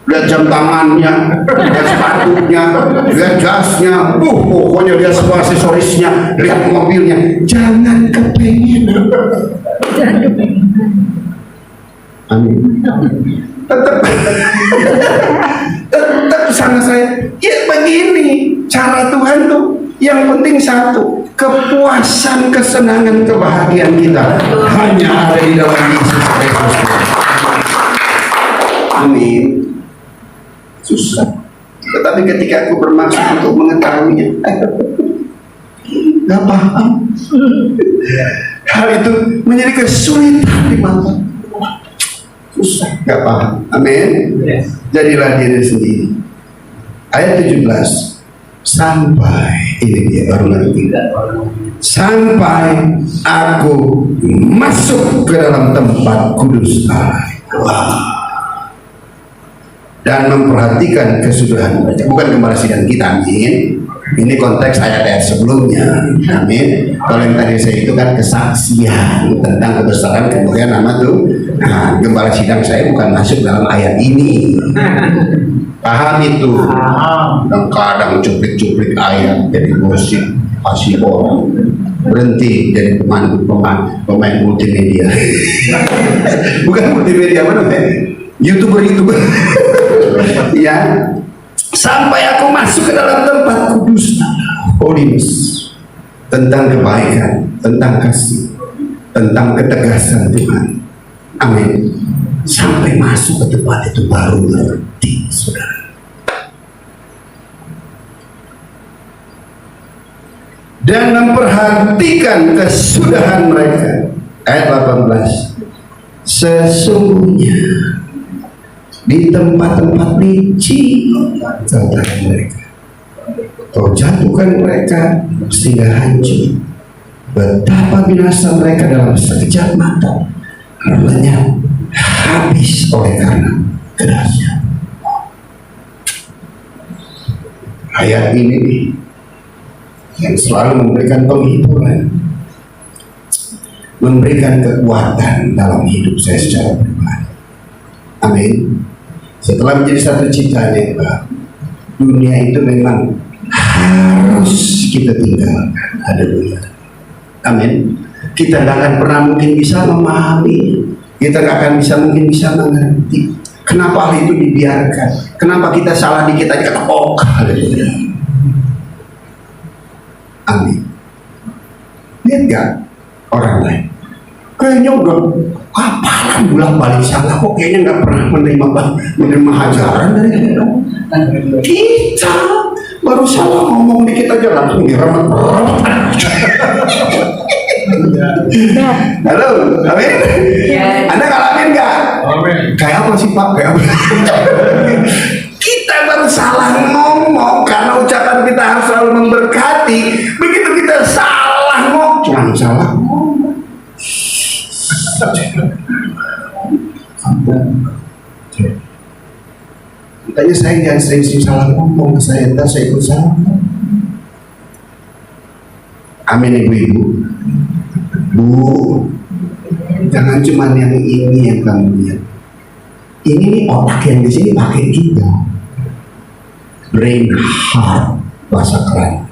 Lihat jam tangannya, lihat sepatunya, lihat jasnya, pokoknya lihat semua aksesorisnya, lihat mobilnya. Jangan kepengen. Amin. Tetap sama saya. Ya begini cara Tuhan tuh. Yang penting satu, kepuasan, kesenangan, kebahagiaan kita hanya ada di dalam Yesus Kristus. Amin. Susah. Tetapi ketika aku bermaksud untuk mengetahuinya, gak paham. Hal itu menjadi kesulitan di mata. Susah, gak paham. Amin. Jadilah diri sendiri. Ayat 17. Sampai ini dia baru nanti. Sampai aku masuk ke dalam tempat kudus Allah. Wow. Dan memperhatikan kesudahan mereka, bukan gembala sidang kita. Amin. Ini konteks ayat-ayat sebelumnya. Amin. Kalau yang tadi saya itu kan kesaksian tentang kebesaran kemuliaan nama tuh. Nah, gembala sidang saya bukan masuk dalam ayat ini. Paham itu? Kadang cuplik-cuplik ayat jadi gosip, kasih orang. Berhenti jadi pemain multimedia. Bukan multimedia, mana? YouTuber ya, sampai aku masuk ke dalam tempat kudus, holiness, tentang kebaikan, tentang kasih, tentang ketegasan Tuhan. Amin. Sampai masuk ke tempat itu baru ngerti, saudara. Dan memperhatikan kesudahan mereka. Ayat 18. Sesungguhnya di tempat-tempat licin kau taruh mereka, kau jatuhkan mereka sehingga hancur. Betapa binasa mereka dalam sekejap mata, karenanya habis oleh karena kerasnya. Ayat ini nih yang selalu memberikan penghiburan, memberikan kekuatan dalam hidup saya secara pribadi. Amin. Setelah menjadi satu cita yang baru, dunia itu memang harus kita tinggalkan. Haleluya. Amin. Kita nggak akan pernah mungkin bisa memahami, kita nggak akan mungkin bisa mengerti kenapa hal itu dibiarkan, kenapa kita salah dikit aja ketepok. Haleluya. Amin. Lihat gak orang lain, kayaknya udah kapalan bulan balik salah, kok kayaknya nggak pernah menerima hajaran dari kita. Kita baru salah ngomong dikit aja langsung diremet. Halo, amin. Anda ngalamin nggak? Kayak apa sih Pak? Kayak apa? Kita baru salah ngomong karena ucapan kita harus selalu memberkati. Begitu kita salah ngomong, cuma salah ngomong. Makanya saya jangan sering-sering salah ngomong ke saya, entah saya ikut salah. Amin ibu-ibu. Bu, jangan cuma yang ini yang kamu lihat. Ini nih otak yang di sini pakai kita. Brain heart, bahasa keren.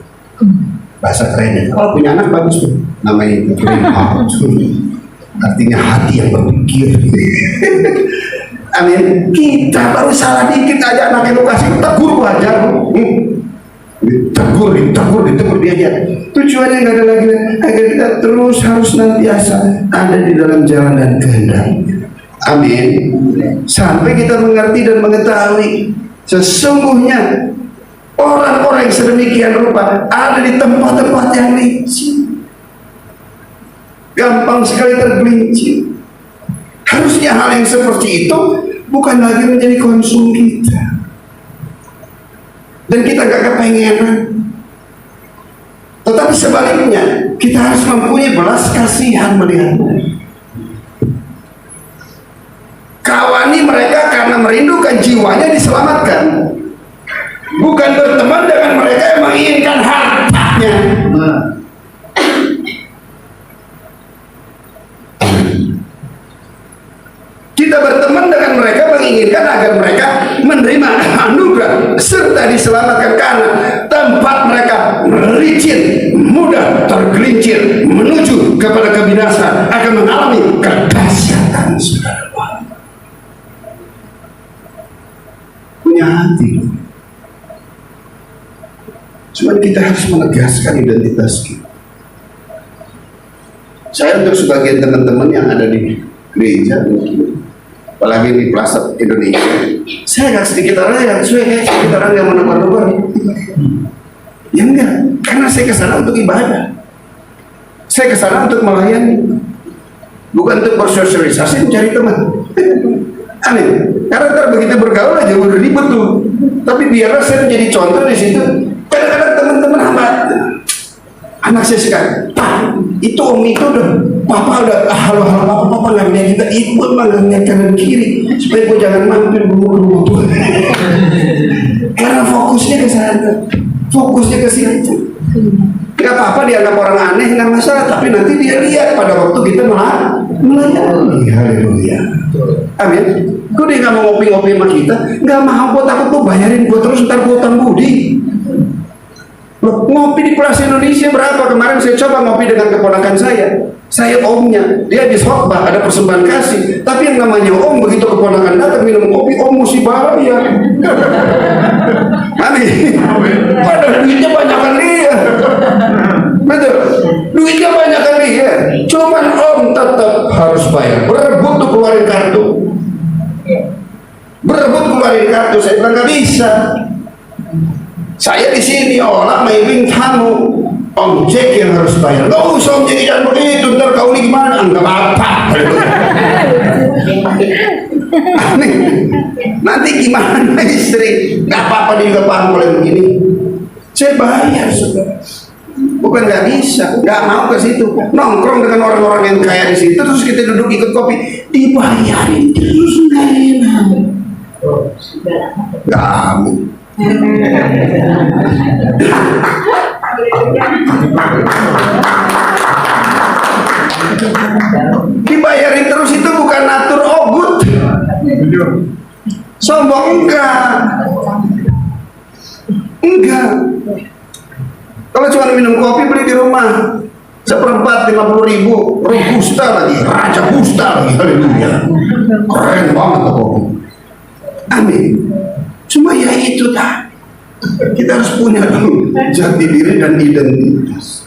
Bahasa keren. Kalau punya anak bagus tuh, namanya itu brain heart. Artinya hati yang berpikir. Amin. Kita baru salah dikit aja anak edukasi tegur aja. Ditegur dia aja. Tujuannya nggak ada lagi, agar kita terus harus senantiasa ada di dalam jalan dan kehendak. Amin. Sampai kita mengerti dan mengetahui sesungguhnya orang-orang yang sedemikian rupa ada di tempat-tempat yang licin, gampang sekali tergelincir. Harusnya hal yang seperti itu bukan lagi menjadi konsum kita, dan kita gak kepengenan. Tetapi sebaliknya, kita harus mempunyai belas kasihan melihat mereka. Kawani mereka karena merindukan jiwanya diselamatkan, bukan berteman dengan mereka yang menginginkan hartanya. Kita berteman dengan mereka menginginkan agar mereka menerima anugerah serta diselamatkan, karena tempat mereka licin, mudah tergelincir menuju kepada kebinasaan, akan mengalami kedahsyatan. Saudara punya hati, cuma kita harus menegaskan identitas kita. Saya untuk sebagian teman-teman yang ada di gereja, apalagi di Plaza Indonesia, saya agak sedikit orang yang sedikit orang yang menebar-nebar. Ya enggak, karena saya kesana untuk ibadah, saya kesana untuk melayani, bukan untuk bersosialisasi mencari teman. Amin. Karena ntar begitu bergaul aja udah ribet tuh. Tapi biarlah saya menjadi contoh di situ. Kadang-kadang teman-teman anak saya sekarang, Pak, itu om itu udah, papa udah halo papa nggak ngeliat kita, ibu emang nggak ngeliat kanan kiri supaya gue jangan mampir ke rumah tua. Karena fokusnya ke sana, fokusnya ke situ. Nggak apa-apa dianggap orang aneh, nggak masalah, tapi nanti dia lihat pada waktu kita melayani. Haleluya. Amin. Gue dia nggak mau ngopi-ngopi sama kita, nggak mau, gue takut tuh bayarin gue terus ntar gue utang budi. Loh, ngopi di Plaza Indonesia berapa? Kemarin saya coba ngopi dengan keponakan saya, Saya omnya, dia habis khotbah ada persembahan kasih, tapi yang namanya om begitu keponakan datang minum kopi, om mesti bayar. Aneh, padahal duitnya banyak kan dia, betul, duitnya banyak kan dia, cuman om tetap harus bayar, berebut tuh keluarin kartu, saya bilang nggak bisa. Saya di sini olah main kamu, Om Jack yang harus bayar. Nggak usah Om Jack, jangan begitu, ntar kau ini gimana? Nggak apa-apa. Nanti gimana istri? Nggak apa-apa dia juga paham kalau begini. Saya bayar saudara. Bukan nggak bisa, nggak mau ke situ. Nongkrong dengan orang-orang yang kaya di situ, terus kita duduk ikut kopi, dibayarin terus nggak enak. Nggak amin. Dibayarin terus itu bukan natur ogut, sombong enggak. Kalau cuma minum kopi beli di rumah seperempat 50.000, robusta lagi, raja busta lagi, haleluya, keren banget tuh kopi. Amin. Cuma ya itu dah, kita harus punya dong jati diri dan identitas.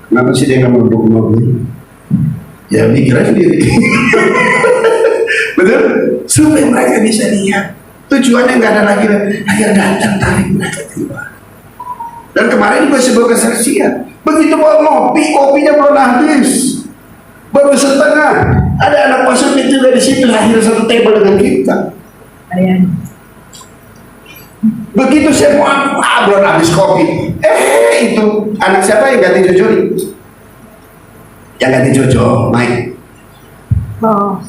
Kenapa sih dia nggak mau duduk mobil? Ya mikir aja sendiri. Betul? Supaya mereka bisa lihat tujuannya nggak ada lagi, agar datang tarik mereka tiba. Dan kemarin juga sebuah kesaksian, begitu mau ngopi, kopinya belum habis, baru setengah. Ada anak pastor juga di situ, akhirnya satu table dengan kita. Begitu saya mau belum habis kopi, itu anak siapa yang ganti Jojo nih? Yang ganti Jojo, Mike. Oh,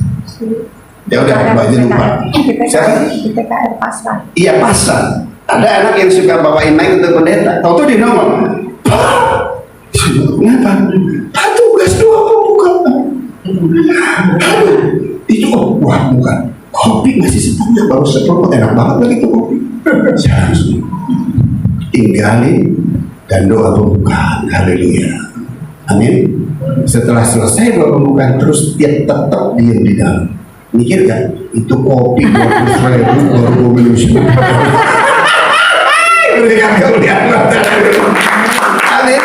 Ya udah, aku aja lupa. kita ke pasar. Iya pasar. Ada anak yang suka bawain Mike untuk pendeta. Tahu tuh di nomor. Kenapa? Tugas doang bukan. Itu wah bukan. Kopi masih setengah, baru seperempat, enak banget lagi tuh kopi. Saya harus tinggalin dan doa pembukaan. Haleluya. Amin. Setelah selesai doa pembukaan, terus dia tetap diam di dalam. Mikir gak? Itu kopi 20.000 baru gue minum semua. Berikan kemuliaan. Amin.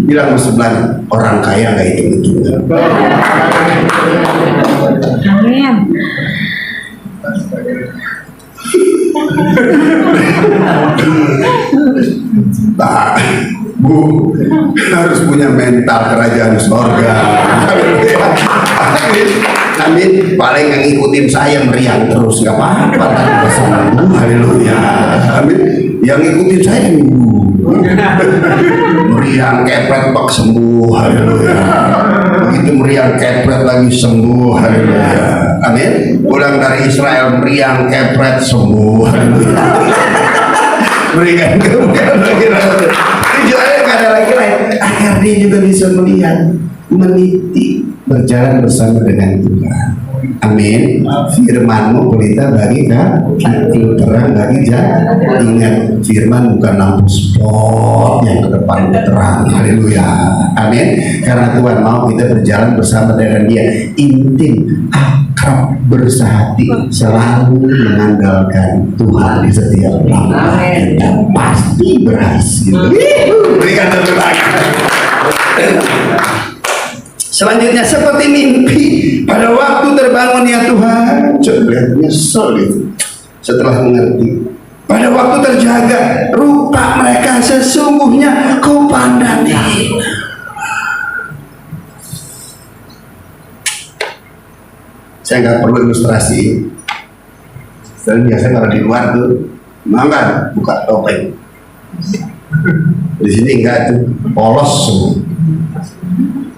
Bilang sebelah orang kaya nggak hitung-hitungan. Amin. Pak, Bu, harus punya mental kerajaan sorga. Amin. Paling yang ngikutin saya meriang terus, nggak apa-apa. Haleluya. Amin. Yang ngikutin saya meriang kepret bak sembuh. Haleluya. Begitu meriang kepret lagi sembuh. Haleluya. Amin. Pulang dari Israel meriang kepret sembuh. Haleluya. Berikan kemudian lagi tujuannya nggak ada lagi lain agar dia juga bisa melihat, meniti, berjalan bersama dengan Tuhan. Amin. Firman-Mu pelita bagi kaki, terang bagi jalan. Ingat, firman bukan lampu spot yang ke depan terang. Haleluya. Amin. Karena Tuhan mau kita berjalan bersama dengan Dia, intim, akrab, bersahati, selalu mengandalkan Tuhan di setiap langkah kita, pasti berhasil. Berikan tepuk tangan. Selanjutnya seperti mimpi, pada waktu terbangun ya Tuhan, coba nyesel itu setelah mengerti. Pada waktu terjaga, rupa mereka sesungguhnya Kau pandangi. Saya nggak perlu ilustrasi. Saya biasa kalau di luar tuh, mangga buka topeng. Di sini enggak tuh, polos semua.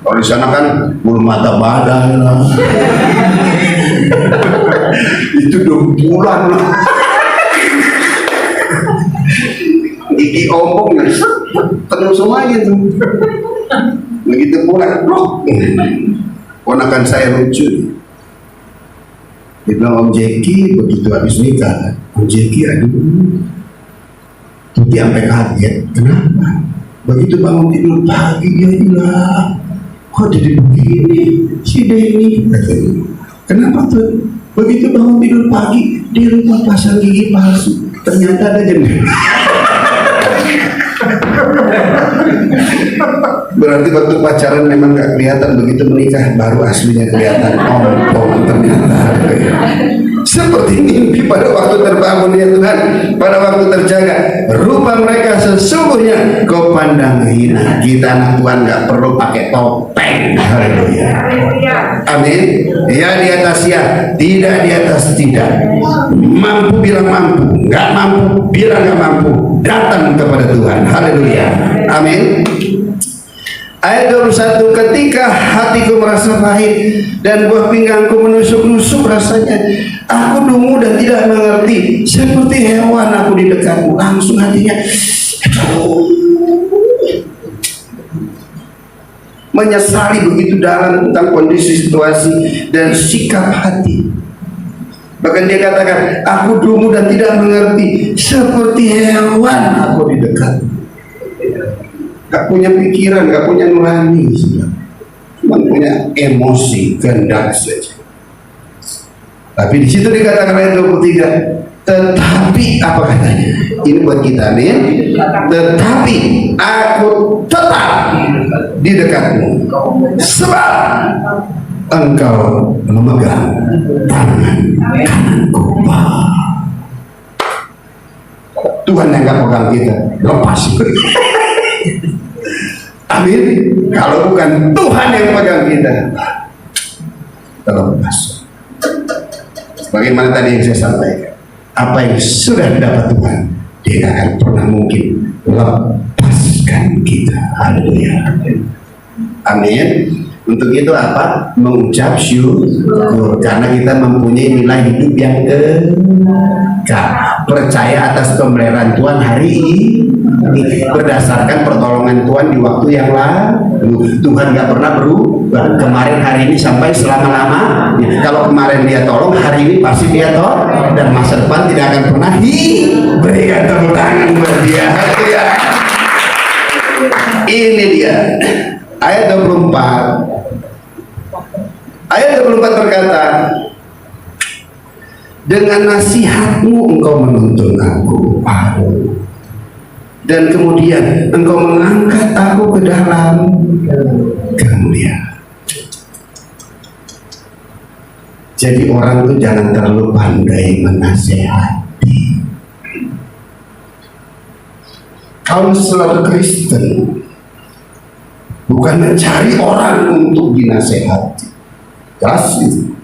Kalau di sana kan bulu mata badan lah. Itu 2 bulan lah. Gigi ompong penuh semuanya tuh. Begitu pulang, ponakan saya lucu. Dia bilang, Om Jeki begitu habis nikah, Om Jeki aduh, Tuti sampai kaget. Kenapa? Begitu bangun tidur pagi dia bilang, kok jadi begini si Denny? Kenapa tuh? Begitu bangun tidur pagi di rumah pasang gigi palsu, ternyata ada jendela. Berarti waktu pacaran memang gak kelihatan, begitu menikah baru aslinya kelihatan. Ompong ternyata. Seperti mimpi pada waktu terbangun ya Tuhan, pada waktu terjaga. Rupa mereka sesungguhnya Kau pandang hina. Kita anak Tuhan gak perlu pakai topeng. Haleluya. Amin. Ya di atas ya, tidak di atas tidak. Mampu bilang mampu, gak mampu bilang gak mampu. Datang kepada Tuhan. Haleluya. Amin. Ayat 21, ketika hatiku merasa pahit dan buah pinggangku menusuk-nusuk rasanya, aku dungu dan tidak mengerti, seperti hewan aku di dekatmu. Langsung hatinya menyesali begitu dalam tentang kondisi situasi dan sikap hati. Bahkan dia katakan, aku dungu dan tidak mengerti, seperti hewan aku di dekatmu. Gak punya pikiran, gak punya nurani, cuma punya emosi, kehendak saja. Tapi di situ dikatakan ayat 23, tetapi apa katanya? Ini buat kita nih. Tetapi aku tetap di dekatmu, sebab engkau memegang tangan kananku. Tuhan yang gak pegang kita, lepas. Amin. Kalau bukan Tuhan yang pegang kita, terlepas. Bagaimana tadi yang saya sampaikan, apa yang sudah dapat Tuhan, Dia tidak akan pernah mungkin lepaskan kita. Haleluya. Amin. Untuk itu apa? Mengucap syukur, karena kita mempunyai nilai hidup yang kekal. Percaya atas pemeliharaan Tuhan hari ini, berdasarkan pertolongan Tuhan di waktu yang lalu. Tuhan gak pernah berubah, kemarin, hari ini, sampai selama-lama. Kalau kemarin Dia tolong, hari ini pasti Dia tolong, dan masa depan tidak akan pernah diberikan tepuk tangan buat Dia. Ini dia ayat 24. Ayat 24 berkata, dengan nasihatmu engkau menuntun aku, dan kemudian engkau mengangkat aku ke dalam kemuliaan. Jadi orang itu jangan terlalu pandai menasehati. Kaunselor Kristen bukan mencari orang untuk dinasehati. Jelas itu.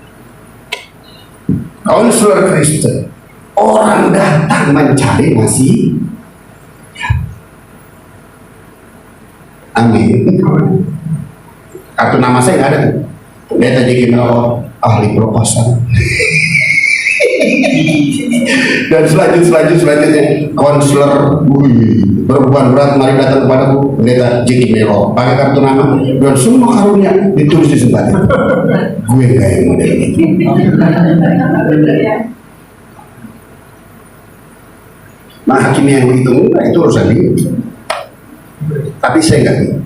Kaunselor Kristen, orang datang mencari nasihat. Amin. Kartu nama saya nggak ada tuh. Pendeta JG Melo, ahli proposal. Dan selanjutnya konselor berbeban berat, mari datang kepadaku, pendeta JG Melo, pakai kartu nama dan semua karunia ditulis di sebelah. Gue kayak model itu. Nah, hakim yang begitu enggak, itu urusan dia. Tapi saya enggak,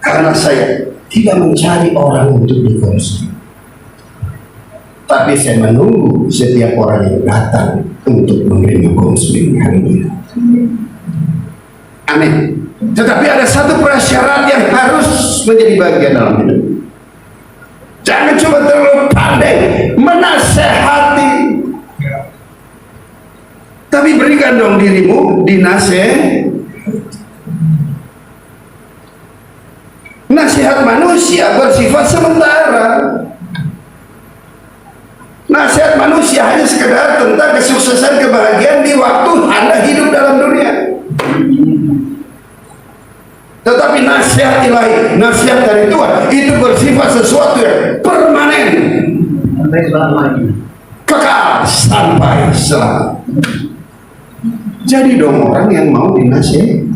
karena saya tidak mencari orang untuk dikonsumsi, tapi saya menunggu setiap orang yang datang untuk menerima konseling. Amin. Tetapi ada satu prasyarat yang harus menjadi bagian dalam hidup. Jangan coba terlalu pandai menasehati, tapi berikan dong dirimu dinasehati. Nasihat manusia bersifat sementara. Nasihat manusia hanya sekedar tentang kesuksesan, kebahagiaan di waktu Anda hidup dalam dunia. Tetapi nasihat ilahi, nasihat dari Tuhan, itu bersifat sesuatu yang permanen, kekal sampai selamanya. Jadi dong orang yang mau dinasihati,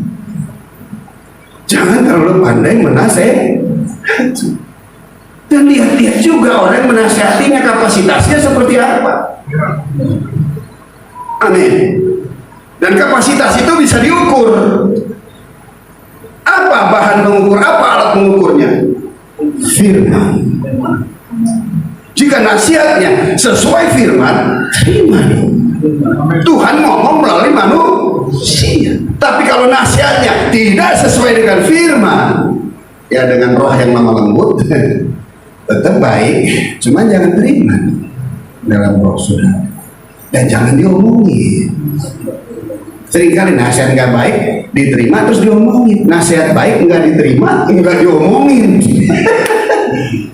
jangan terlalu pandai menasehati. Dan lihat-lihat juga orang yang menasihatinya kapasitasnya seperti apa. Amin. Dan kapasitas itu bisa diukur. Apa bahan mengukur? Apa alat mengukurnya? Firman. Jika nasihatnya sesuai firman, terima dong. Tuhan ngomong melalui manusia. Tapi kalau nasihatnya tidak sesuai dengan firman, ya dengan roh yang lemah lembut, tetap baik, cuma jangan terima dalam roh saudara. Dan jangan diomongin. Seringkali nasihat nggak baik diterima terus diomongin, nasihat baik nggak diterima nggak diomongin.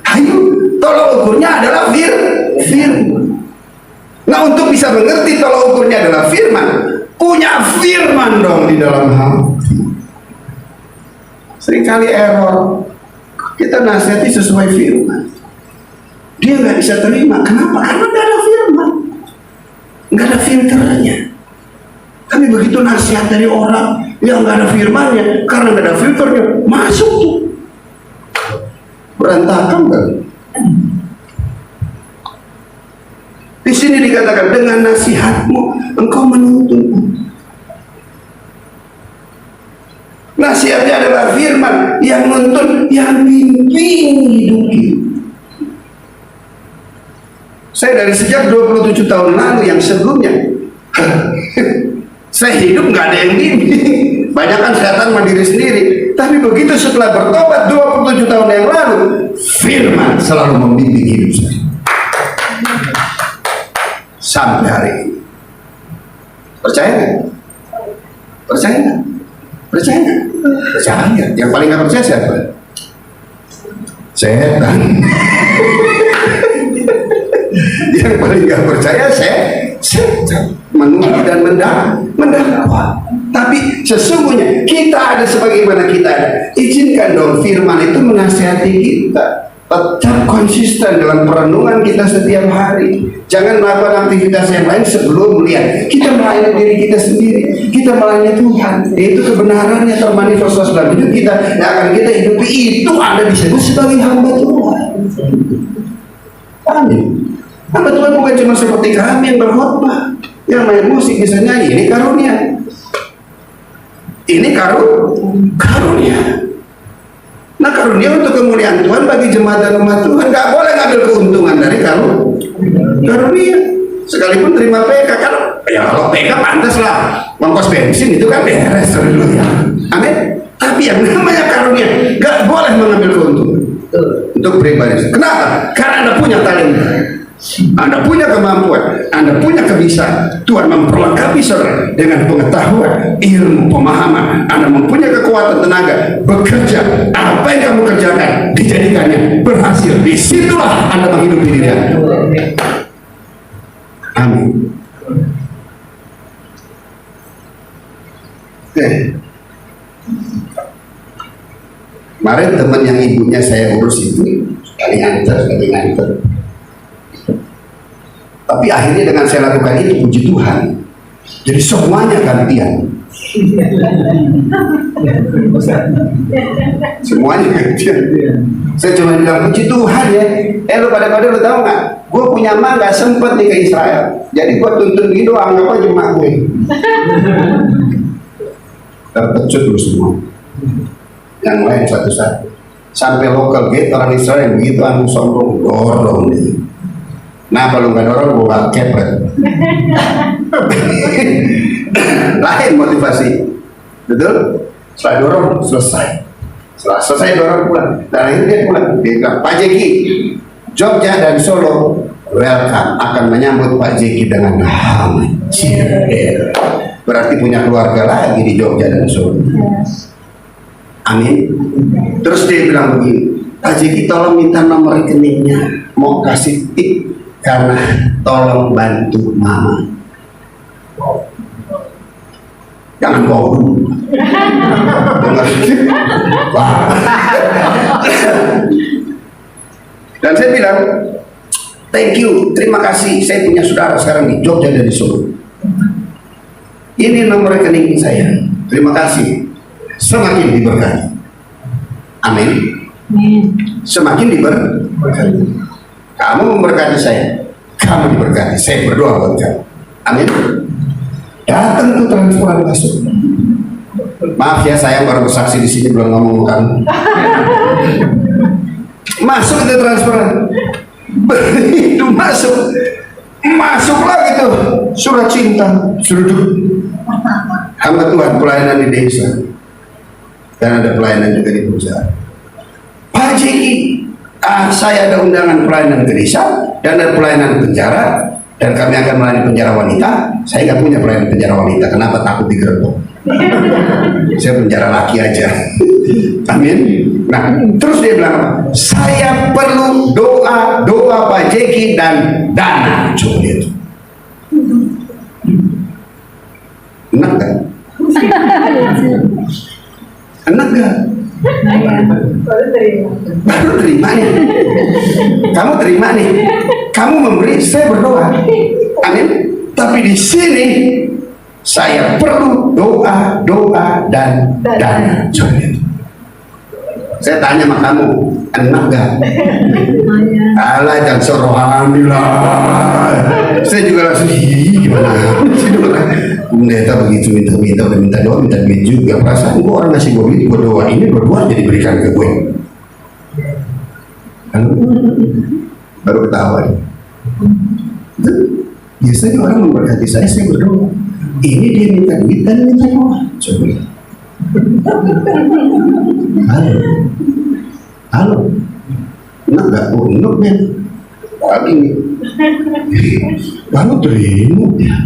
Ayo, tolong ukurnya adalah firman. Nah, untuk bisa mengerti tolong ukurnya adalah firman, punya firman dong di dalam hati. Seringkali error, kita nasihati sesuai firman, dia nggak bisa terima. Kenapa? Karena nggak ada firman, nggak ada filternya. Tapi begitu nasihat dari orang yang nggak ada firmannya, karena nggak ada filternya, masuk tuh berantakan kan? Di sini dikatakan dengan nasihatmu engkau menuntun. Nasihatnya adalah firman yang menuntun, yang bimbing hidup kita. Saya dari sejak 27 tahun lalu yang sebelumnya saya hidup nggak ada yang bimbing. Banyak kan setan mandiri sendiri. Tapi begitu setelah bertobat 27 tahun yang lalu, firman selalu membimbing hidup saya sampai hari ini. Percaya nggak? Percaya nggak? Percaya nggak? Percaya. Yang paling nggak percaya siapa? Setan. Yang paling nggak percaya setan, menuduh dan mendakwa. Tapi sesungguhnya kita ada sebagaimana kita ada. Izinkan dong firman itu menasihati kita. Tetap konsisten dalam perenungan kita setiap hari. Jangan melakukan aktivitas yang lain sebelum melihat kita melayani diri kita sendiri. Kita melayani Tuhan, yaitu kebenarannya termanifestasi dalam hidup kita yang akan kita hidupi. Itu Anda disebut sebagai hamba Tuhan. Amin. Hamba Tuhan bukan cuma seperti kami yang berkhotbah, yang main musik bisa nyanyi. Ini karunia. Ini karunia. Nah, karunia untuk kemuliaan Tuhan bagi jemaat dan umat Tuhan. Nggak boleh ngambil keuntungan dari karunia. Sekalipun terima PK, kan ya kalau PK pantas lah, ongkos bensin itu kan beres dulu ya. Amin. Tapi yang namanya karunia nggak boleh mengambil keuntungan untuk pribadi. Kenapa? Karena Anda punya talenta, Anda punya kemampuan, Anda punya kebiasaan. Tuhan memperlengkapi saudara dengan pengetahuan, ilmu, pemahaman. Anda mempunyai kekuatan tenaga, bekerja. Apa yang kamu kerjakan dijadikannya berhasil. Disitulah Anda menghidupi diri Anda. Amin. Oke. Kemarin teman yang ibunya saya urus itu sekali nganter. Tapi akhirnya dengan saya lakukan itu, puji Tuhan, jadi semuanya gantian. Semuanya gantian. Saya cuma bilang, puji Tuhan ya. Lu pada-pada lu tahu nggak? Gue punya mah nggak sempet nih ke Israel. Jadi gue tuntun gitu, anggap aja mak gue. Terpecut lu semua. Yang lain satu-satu. Sampai local gate orang Israel yang begitu anu sombong, dorong nih. Nah, kalau nggak dorong, gue bakal kepret. Lain motivasi, betul? Setelah dorong, selesai. Setelah selesai dorong pulang. Dan akhirnya dia pulang. Dia bilang, Pak Jeki, Jogja dan Solo, welcome. Akan menyambut Pak Jeki dengan hangat. Berarti punya keluarga lagi di Jogja dan Solo. Amin. Terus dia bilang begini, Pak Jeki tolong minta nomor rekeningnya, mau kasih tip. Karena tolong bantu mama. Jangan bohong. Dan saya bilang, thank you, terima kasih. Saya punya saudara sekarang di Jogja dan di Solo. Ini nomor rekening saya. Terima kasih. Semakin diberkati. Amin. Semakin diberkati. Kamu memberkati saya, kamu diberkati. Saya berdoa buat kamu. Amin. Datang tuh transferan masuk. Maaf ya, saya baru bersaksi di sini belum ngomong kan. Masuk itu transferan. Begitu masuklah gitu surat cinta, surat hamba Tuhan pelayanan di desa dan ada pelayanan juga di perusahaan. Pak Jeki, saya ada undangan pelayanan ke desa dan ada pelayanan penjara dan kami akan melayani penjara wanita. Saya nggak punya pelayanan penjara wanita, kenapa? Takut digerebek. Saya penjara laki aja. Amin. Nah, terus dia bilang apa? Saya perlu doa Pak Jeki dan dana. Coba lihat. Enak kan? Enak gak? Baru terima nih. Kamu terima nih. Kamu memberi, saya berdoa. Amin. Tapi di sini saya perlu doa dan dana. Coba lihat. Saya tanya sama kamu, enak gak? Alah, jangan sorohani lah. Saya juga langsung, gimana? Pendeta begitu minta doa, minta duit juga. Perasaan gue orang ngasih gue duit, gue doa ini berdua jadi berikan ke gue. Baru ketawa. Biasanya orang memberkati saya berdoa. Ini dia minta duit dan minta doa. Coba lihat. Halo, enak gak? Oh, enak ya. Lagi nih. Kamu terima ya.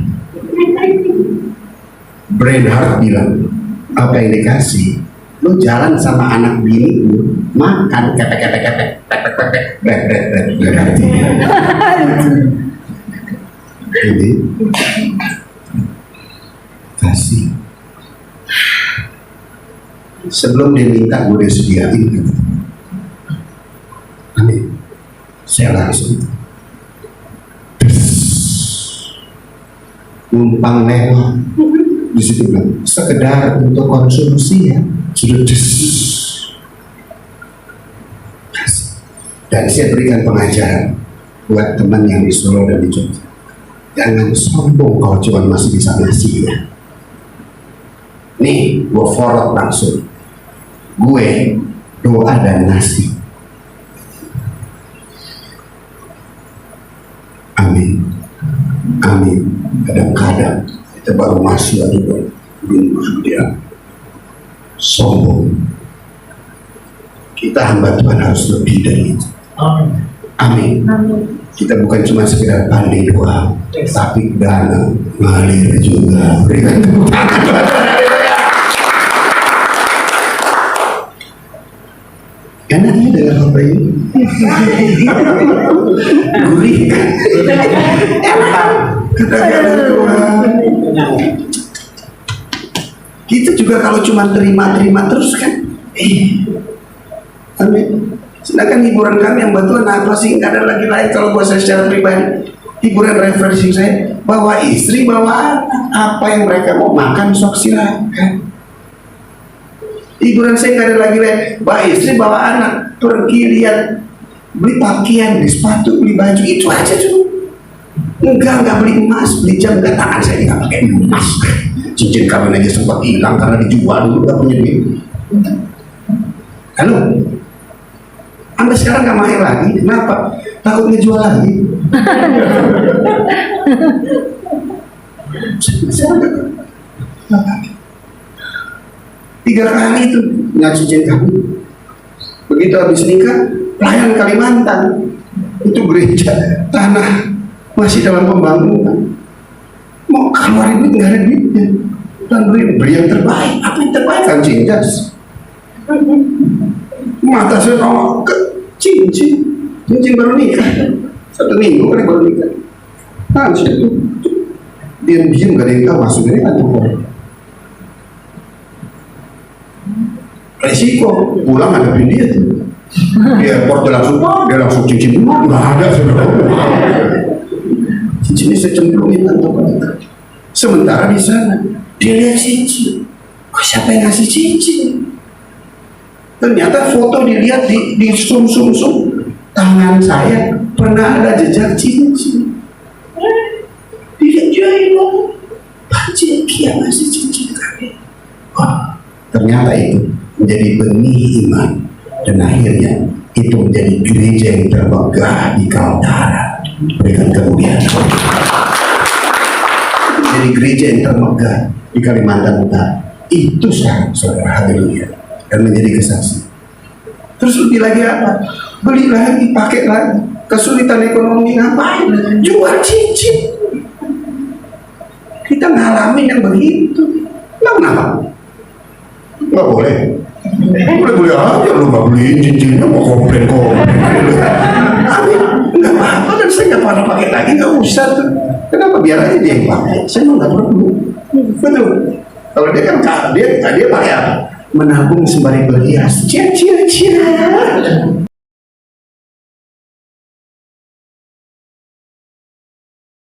Brainhard bilang, apa yang dikasih? Lu jalan sama anak bini lu, makan kepek. Jadi kasih. Sebelum dia minta, gue udah sediain. Amin. Saya langsung numpang lewat di situ bilang sekedar untuk konsumsi ya, sudah dan saya berikan pengajaran buat teman yang di Solo dan di Jogja, jangan sombong kalau cuma masih bisa ngasih ya. Nih gue forward langsung, gue doa dan ngasih. Amin. Kadang-kadang kita baru masuk aja belum dia sombong. Kita hamba Tuhan harus lebih dari itu. Amin. Kita bukan cuma sekedar pandai doa, tapi dana ngalir juga. Berikan tepuk tangan. Enaknya dengan apa ini? Gurih kan? Kadang-kadang Tuhan. Kita juga kalau cuma terima terus kan? Amin. Sedangkan hiburan kami yang bantuan apa sih? Nggak ada lagi lain kalau buat saya secara pribadi. Hiburan refreshing saya, bawa istri, bawa anak. Apa yang mereka mau makan, sok silakan. Hiburan saya nggak ada lagi lain, bawa istri, bawa anak, pergi lihat, beli pakaian, beli sepatu, beli baju, itu aja tuh. Enggak beli emas, beli jam, enggak, tangan saya nggak pakai emas. Cincin kawin aja sempat hilang karena dijual dulu, nggak punya duit. Halo, Anda sekarang nggak mahir lagi, kenapa? Takut ngejual lagi. Tiga kali itu nggak cincin kami. Begitu habis nikah, pelayan Kalimantan, itu gereja tanah masih dalam pembangunan. Mau keluar duit nggak ada duitnya, dan beri yang terbaik. Apa yang terbaik kan cintas. Mata saya mau ke cincin baru nikah, 1 minggu kan baru nikah. Nah situ diam nggak ada yang tahu masuk dari kantor. Resiko pulang ngadepin dia tuh. Di airport dia langsung cincin dulu, nggak ada sebenarnya. Cincinnya saya cemplungin kantor. Sementara di sana dia lihat cincin. Oh, siapa yang ngasih cincin? Ternyata foto dilihat di zoom tangan saya pernah ada jejak cincin. Dilihat juga itu Pak Jeki yang ngasih cincin kami. Wah, Ternyata itu menjadi benih iman, dan akhirnya itu menjadi gereja yang termegah di Kaltara. Berikan kemuliaan. Jadi gereja yang termegah di Kalimantan Utara itu saudara, haleluya, dan menjadi kesaksian. Terus beli lagi apa? Beli lagi, pakai lagi. Kesulitan ekonomi ngapain? Jual cincin. Kita ngalamin yang begitu. Kenapa? Nggak boleh. Boleh aja lu nggak beliin cincinnya, mau komplain. Amin. Nggak apa-apa, dan saya nggak pernah pakai lagi, nggak usah tuh. Kenapa? Biar aja dia yang pakai. Saya nggak perlu. Betul. Kalau dia kan dia pakai apa? Menabung sembari berhias. Cia.